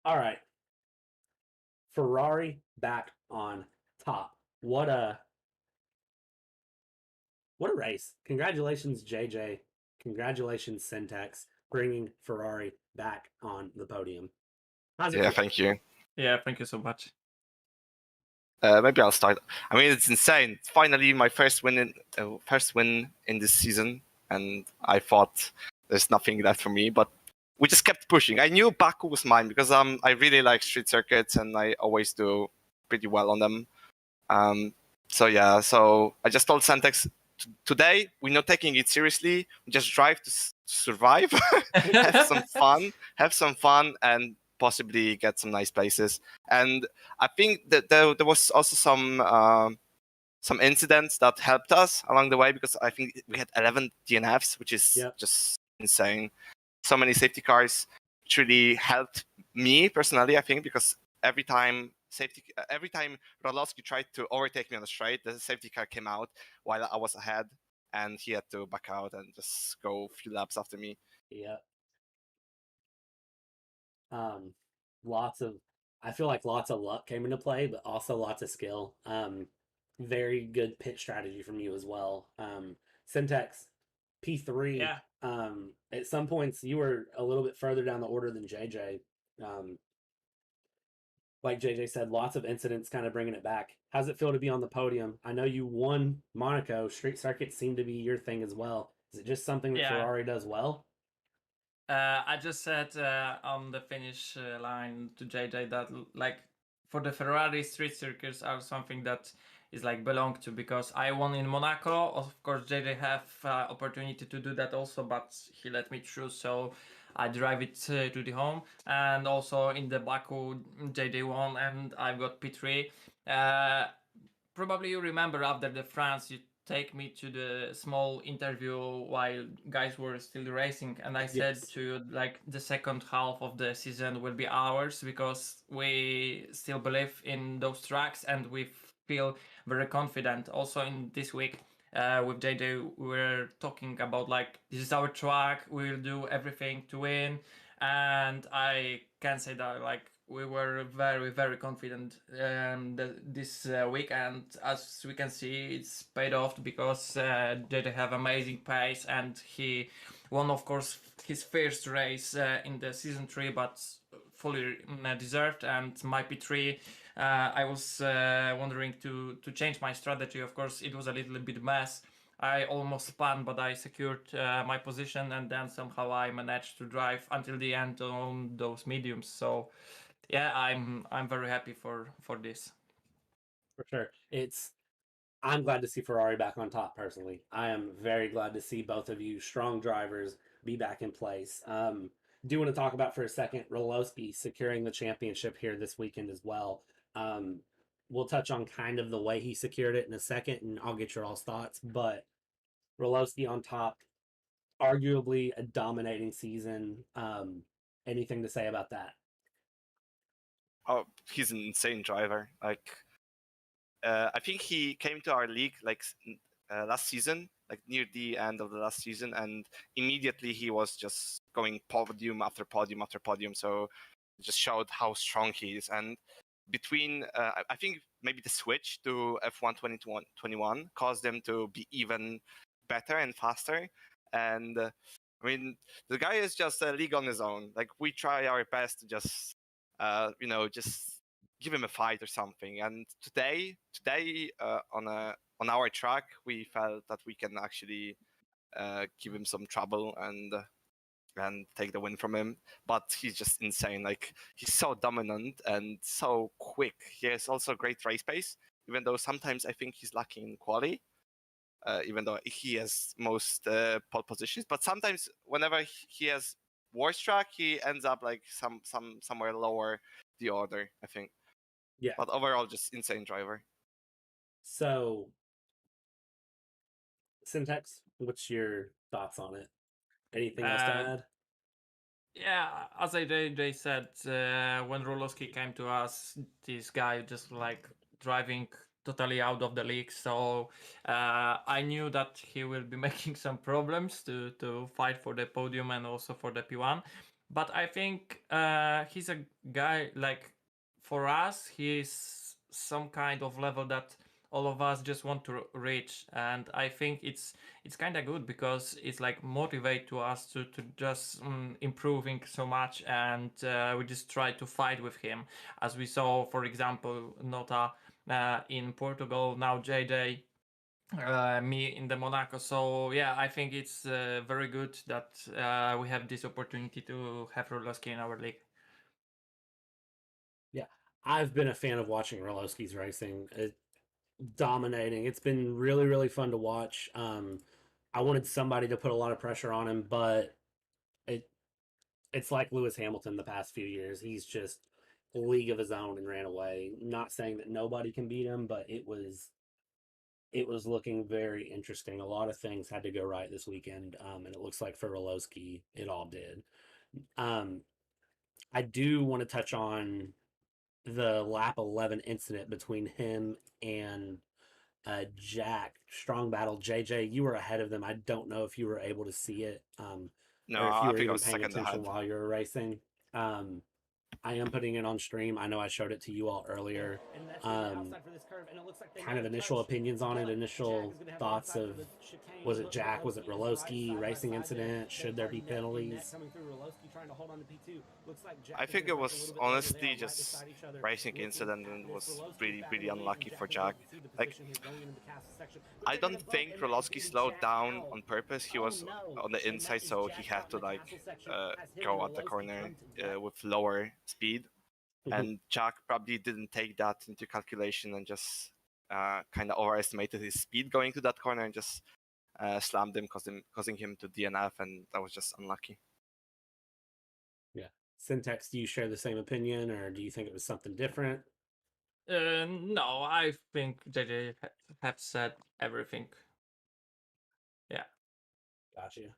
All right. Ferrari back on top. What a race. Congratulations, Dżej Dżej. Congratulations, SenTeX, bringing Ferrari back on the podium. How's it feel? Thank you. Yeah, thank you so much. Maybe I'll start. I mean, it's insane. It's finally my first win in this season, and I thought there's nothing left for me, but we just kept pushing. I knew Baku was mine because I really like street circuits and I always do pretty well on them. So I just told SenTeX, today we're not taking it seriously. We just drive to survive, have some fun, and possibly get some nice places. And I think that there was also some incidents that helped us along the way, because I think we had 11 DNFs, which is just insane. So many safety cars, which really helped me personally, I think, because every time RoLoSky tried to overtake me on the straight, the safety car came out while I was ahead, and he had to back out and just go a few laps after me. Yeah. I feel like lots of luck came into play, but also lots of skill. Very good pit strategy from you as well. SenTeX, P3. Yeah. At some points you were a little bit further down the order than Dżej Dżej. Like Dżej Dżej said, lots of incidents kind of bringing it back. How's it feel to be on the podium? I know you won Monaco. Street circuits seem to be your thing as well. Is it just something that Ferrari does well? I just said on the finish line to Dżej Dżej that like for the Ferrari street circuits are something that is like belong to, because I won in Monaco. Of course, Dżej Dżej have opportunity to do that also, but he let me through, so I drive it to the home. And also in the Baku, Dżej Dżej won, and I've got P3. Probably you remember after the France, you take me to the small interview while guys were still racing, and I said Yes. to you like the second half of the season will be ours, because we still believe in those tracks and we feel very confident. Also in this week with Dżej Dżej, we're talking about like this is our track, we will do everything to win, and I can say that like we were very, very confident this week, and as we can see, it's paid off, because they have amazing pace, and he won, of course, his first race in the season 3, but fully deserved. And my P3, I was wondering to change my strategy. Of course, it was a little bit mess. I almost spun, but I secured my position, and then somehow I managed to drive until the end on those mediums. So yeah, I'm very happy for this. For sure. I'm glad to see Ferrari back on top personally. I am very glad to see both of you strong drivers be back in place. Do want to talk about for a second RoLoSky securing the championship here this weekend as well. We'll touch on kind of the way he secured it in a second, and I'll get your all's thoughts. But RoLoSky on top, arguably a dominating season. Anything to say about that? Oh, he's an insane driver. Like, I think he came to our league like last season, like near the end of the last season, and immediately he was just going podium after podium after podium. So it just showed how strong he is. And between, I think maybe the switch to F1 2021 caused them to be even better and faster. And I mean, the guy is just a league on his own. Like, we try our best to just just give him a fight or something. And today, on our track, we felt that we can actually give him some trouble and take the win from him. But he's just insane. Like, he's so dominant and so quick. He has also great race pace, even though sometimes I think he's lacking in quality. Even though he has most pole positions, but sometimes whenever he has worse track, he ends up like somewhere lower the order, I think. Yeah. But overall, just insane driver. So, SenTeX, what's your thoughts on it? Anything else to add? Yeah, as they said, when RoLoSky came to us, this guy just like driving totally out of the league. So I knew that he will be making some problems to fight for the podium and also for the P1. But I think he's a guy like, for us, he's some kind of level that all of us just want to reach, and I think it's kind of good, because it's like motivate to us to just improving so much, and we just try to fight with him, as we saw, for example, Nota in Portugal, now Dżej Dżej, me in the Monaco. So yeah, I think it's very good that we have this opportunity to have RoLoSky in our league. Yeah, I've been a fan of watching RoLoSky's racing. Dominating. It's been really, really fun to watch. I wanted somebody to put a lot of pressure on him, but it's like Lewis Hamilton the past few years. He's just a league of his own and ran away. Not saying that nobody can beat him, but it was looking very interesting. A lot of things had to go right this weekend, and it looks like for RoLoSky, it all did. I do want to touch on the lap 11 incident between him and Jack. Strong battle. Dżej Dżej, you were ahead of them. I don't know if you were able to see it. No, or if you I were think I even was paying second attention ahead. while you were racing. I am putting it on stream. I know I showed it to you all earlier. Kind of initial opinions on it, initial thoughts of, was it Jack, was it RoLoSky, racing incident, should there be penalties? I think it was honestly just racing incident and was really unlucky for Jack. Like, I don't think RoLoSky slowed down on purpose. He was on the inside, so he had to like go at the corner with lower speed. And Jack probably didn't take that into calculation and just kind of overestimated his speed going to that corner and just slammed him, causing him to DNF, and that was just unlucky. Yeah. SenTeX, do you share the same opinion, or do you think it was something different? No, I think Dżej Dżej have said everything. Yeah. Gotcha.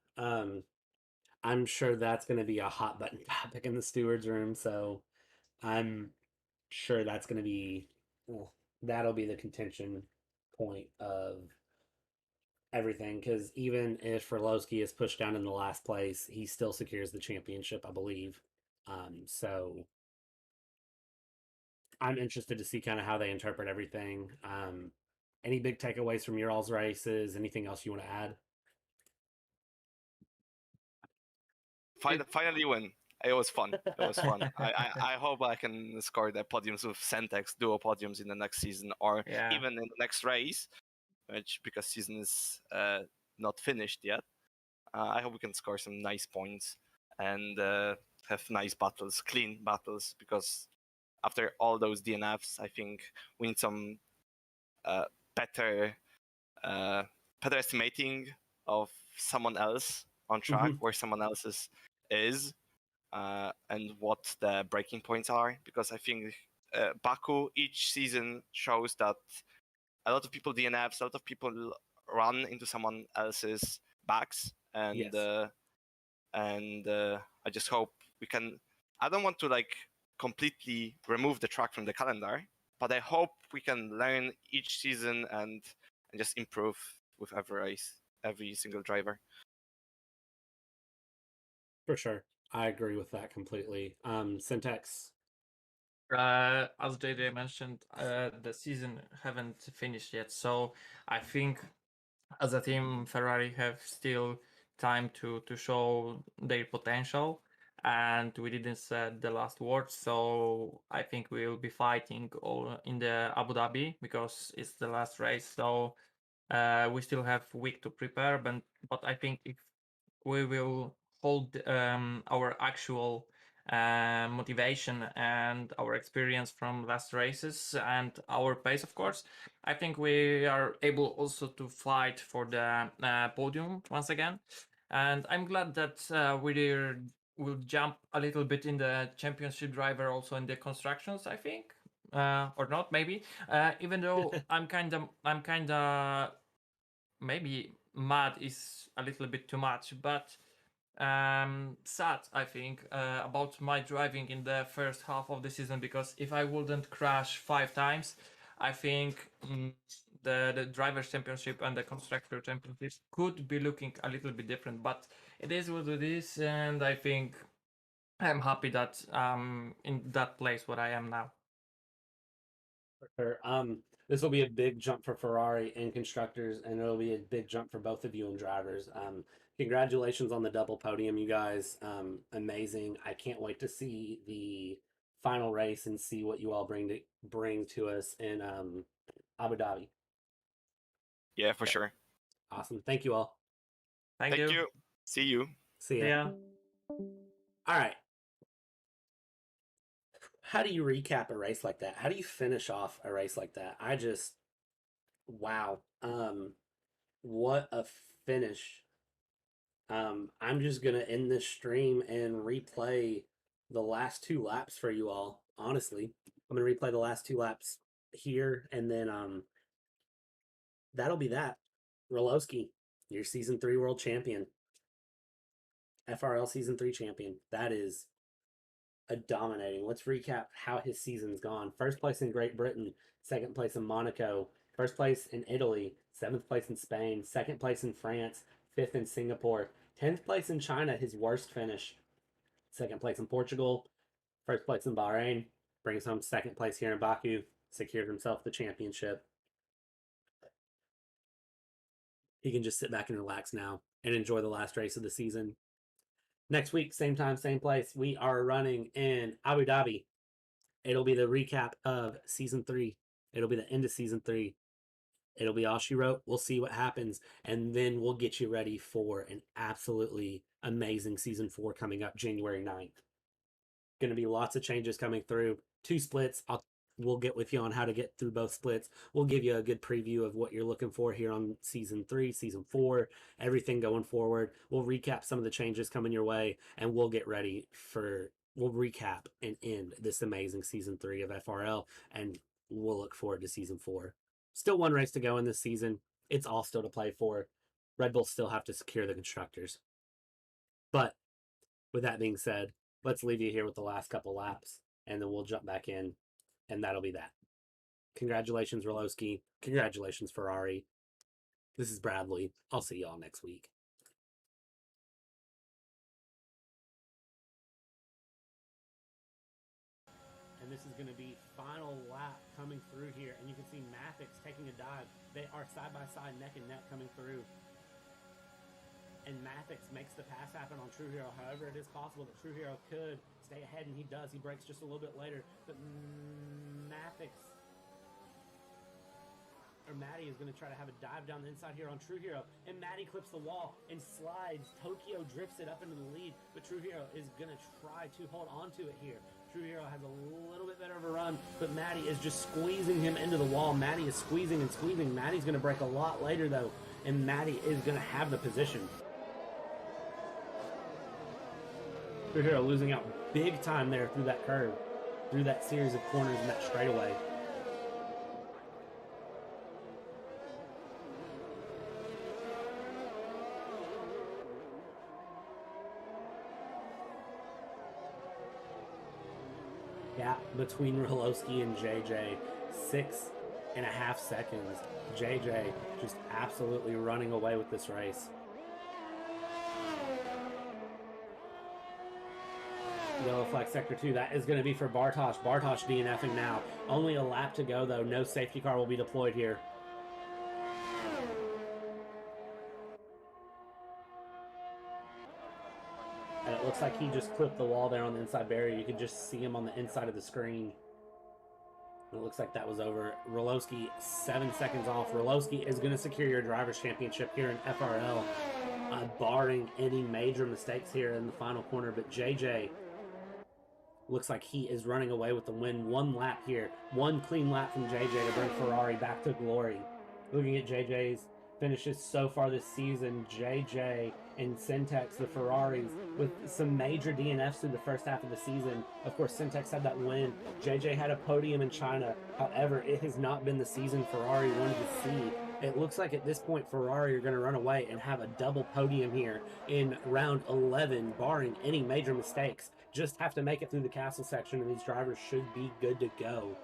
I'm sure that's going to be a hot button topic in the stewards room, so I'm sure that's going to be, that'll be the contention point of everything, because even if RoLoSky is pushed down in the last place, he still secures the championship, I believe. So I'm interested to see kind of how they interpret everything. Any big takeaways from your all's races? Anything else you want to add? Finally win. It was fun. It was fun. I hope I can score the podiums with SenTeX, duo podiums in the next season, or even in the next race, which, because season is not finished yet. I hope we can score some nice points and have nice battles, clean battles, because after all those DNFs, I think we need some better estimating of someone else on track, where someone else is, and what the breaking points are, because I think Baku each season shows that a lot of people DNFs, a lot of people run into someone else's backs, and I just hope we can. I don't want to like completely remove the track from the calendar, but I hope we can learn each season and just improve with every race, every single driver. For sure. I agree with that completely. SenTeX. As Dżej Dżej mentioned, the season haven't finished yet, so I think as a team, Ferrari have still time to show their potential, and we didn't say the last word, so I think we'll be fighting all in the Abu Dhabi, because it's the last race, so we still have a week to prepare, but I think if we will hold our actual motivation and our experience from last races and our pace, of course, I think we are able also to fight for the podium once again. And I'm glad that we will jump a little bit in the championship driver, also in the constructions, I think, or not, maybe. Even though I'm kind of maybe mad is a little bit too much, but sad, I think, about my driving in the first half of the season, because if I wouldn't crash 5 times, I think the drivers championship and the constructor championships could be looking a little bit different, but it is what it is, and I think I'm happy that in that place where I am now. For sure. This will be a big jump for Ferrari and constructors, and it'll be a big jump for both of you and drivers. Congratulations on the double podium, you guys. Amazing. I can't wait to see the final race and see what you all bring to us in Abu Dhabi. Yeah, for sure. Awesome. Thank you all. Thank you. See you. See ya. Yeah. All right. How do you recap a race like that? How do you finish off a race like that? Wow. What a finish. I'm just gonna end this stream and replay the last 2 laps for you all. Honestly, I'm gonna replay the last 2 laps here, and then that'll be that. RoLoSky, your season 3 world champion. FRL season 3 champion. That is a dominating. Let's recap how his season's gone. First place in Great Britain, second place in Monaco, first place in Italy, 7th place in Spain, second place in France, 5th in Singapore, 10th place in China, his worst finish, second place in Portugal, First place in Bahrain, brings home second place here in Baku, secured himself the championship. He can just sit back and relax now and enjoy the last race of the season. Next week, same time, same place, we are running in Abu Dhabi. It'll be the recap of Season 3. It'll be the end of Season 3. It'll be all she wrote. We'll see what happens, and then we'll get you ready for an absolutely amazing Season 4 coming up January 9th. Going to be lots of changes coming through. 2 splits. We'll get with you on how to get through both splits. We'll give you a good preview of what you're looking for here on Season 3, Season 4, everything going forward. We'll recap some of the changes coming your way, and we'll get ready for, we'll recap and end this amazing Season 3 of FRL, and we'll look forward to Season 4. Still 1 race to go in this season. It's all still to play for. Red Bull still have to secure the constructors. But with that being said, let's leave you here with the last couple laps, and then we'll jump back in, and that'll be that. Congratulations, RoLoSky. Congratulations, Ferrari. This is Bradley. I'll see y'all next week. And this is going to be final lap coming through here, and you can see Mattey taking a dive. They are side by side, neck and neck coming through. And Mattey makes the pass happen on TrueHERO. However, it is possible that TrueHERO could stay ahead, and he does. He breaks just a little bit later. But Mattey is going to try to have a dive down the inside here on TrueHERO. And Mattey clips the wall and slides. Tokyo drifts it up into the lead, but TrueHERO is going to try to hold on to it here. TrueHERO has a little bit better of a run, but Mattey is just squeezing him into the wall. Mattey is squeezing and squeezing. Mattey's going to break a lot later, though, and Mattey is going to have the position. TrueHERO losing out big time there through that curve, through that series of corners and that straightaway. Gap between RoLoSky and Dżej Dżej, 6.5 seconds. Dżej Dżej just absolutely running away with this race. Yellow flag sector 2, that is going to be for Bartosz. Bartosz DNFing now. Only a lap to go, though. No safety car will be deployed here. And it looks like he just clipped the wall there on the inside barrier. You can just see him on the inside of the screen. And it looks like that was over. RoLoSky 7 seconds off. RoLoSky is going to secure your driver's championship here in FRL, barring any major mistakes here in the final corner. But Dżej Dżej looks like he is running away with the win. 1 lap here. 1 clean lap from Dżej Dżej to bring Ferrari back to glory. Looking at Dżej Dżej's finishes so far this season, Dżej Dżej and SenTeX, the Ferraris, with some major DNFs through the first half of the season. Of course, SenTeX had that win. Dżej Dżej had a podium in China. However, it has not been the season Ferrari wanted to see. It looks like at this point, Ferrari are going to run away and have a double podium here in round 11, barring any major mistakes. Just have to make it through the castle section, and these drivers should be good to go.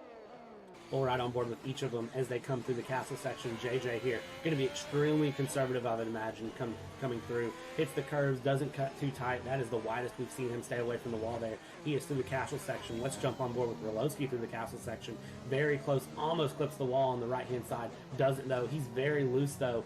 We'll ride on board with each of them as they come through the castle section. Dżej Dżej here, going to be extremely conservative, I would imagine, coming through. Hits the curves, doesn't cut too tight. That is the widest we've seen him stay away from the wall there. He is through the castle section. Let's jump on board with RoLoSky through the castle section. Very close, almost clips the wall on the right-hand side. Doesn't, though. He's very loose, though.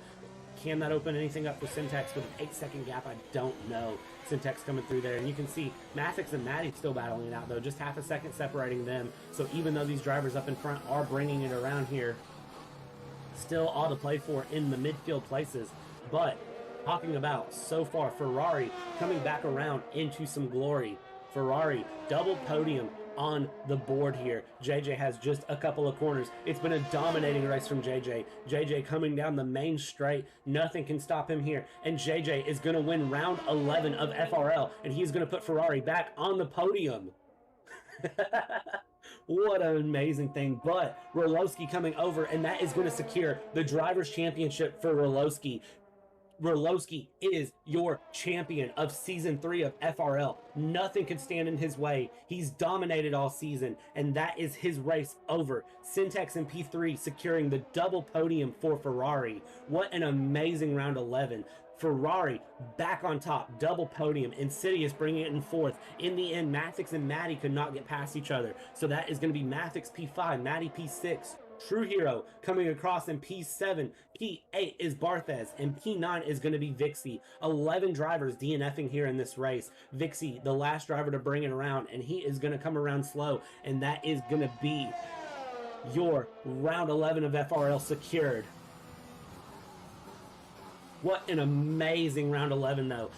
Can that open anything up for SenTeX with an 8-second gap? I don't know. SenTeX coming through there, and you can see Mattey and Mattey still battling it out, though. Just half a second separating them. So even though these drivers up in front are bringing it around here, still all to play for in the midfield places. But talking about so far, Ferrari coming back around into some glory. Ferrari double podium on the board here. Dżej Dżej has just a couple of corners. It's been a dominating race from Dżej Dżej. Dżej Dżej coming down the main straight. Nothing can stop him here. And Dżej Dżej is going to win round 11 of FRL, and he's going to put Ferrari back on the podium. What an amazing thing. But RoLoSky coming over, and that is going to secure the Drivers' Championship for RoLoSky. RoLoSky is your champion of Season 3 of FRL. Nothing can stand in his way. He's dominated all season, and that is his race over. SenTeX and P3 securing the double podium for Ferrari. What an amazing round 11. Ferrari back on top, double podium. Insidious bringing it in fourth. In the end, Mattey and Mattey could not get past each other. So that is going to be Mattey P5, Mattey P6. TrueHERO coming across in P7. P8 is BartheZ, and P9 is going to be Vixie. 11 drivers DNFing here in this race. Vixie, the last driver to bring it around, and he is going to come around slow, and that is going to be your round 11 of FRL secured. What an amazing round 11, though.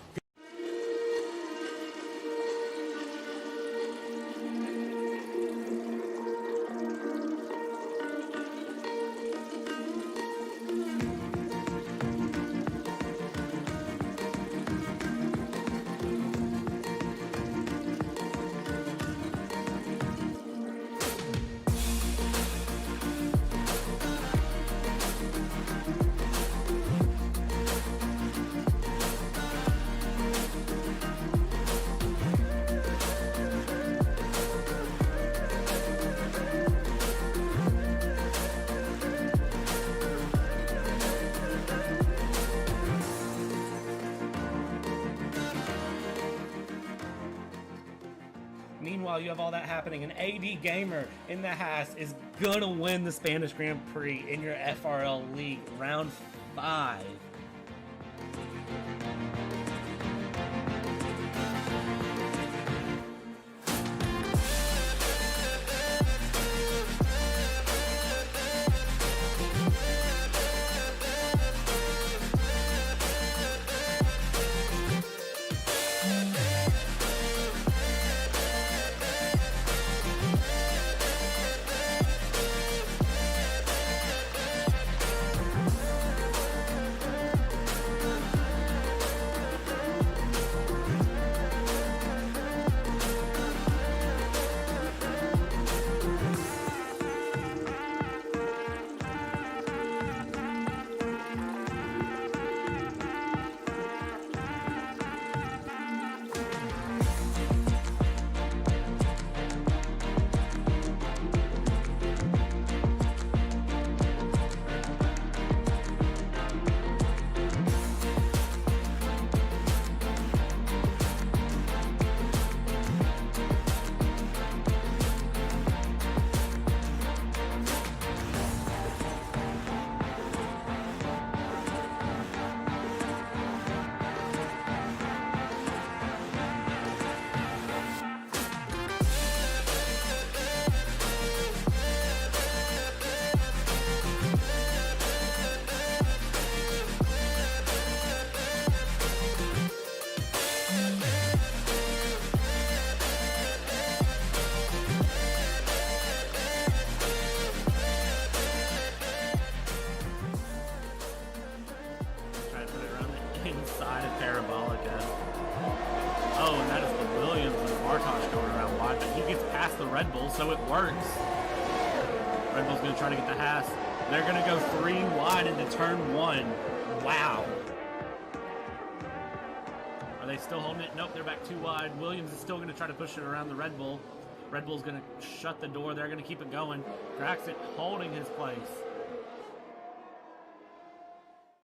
Meanwhile, you have all that happening, and AD Gamer in the Haas is gonna win the Spanish Grand Prix in your FRL League, round 5. Inside of Parabolica. Oh, and that is the Williams and Bartosz going around wide, but he gets past the Red Bull, so it works. Red Bull's going to try to get the Haas. They're going to go 3 wide into turn 1. Wow. Are they still holding it? Nope, they're back 2 wide. Williams is still going to try to push it around the Red Bull. Red Bull's going to shut the door. They're going to keep it going. Graxent holding his place.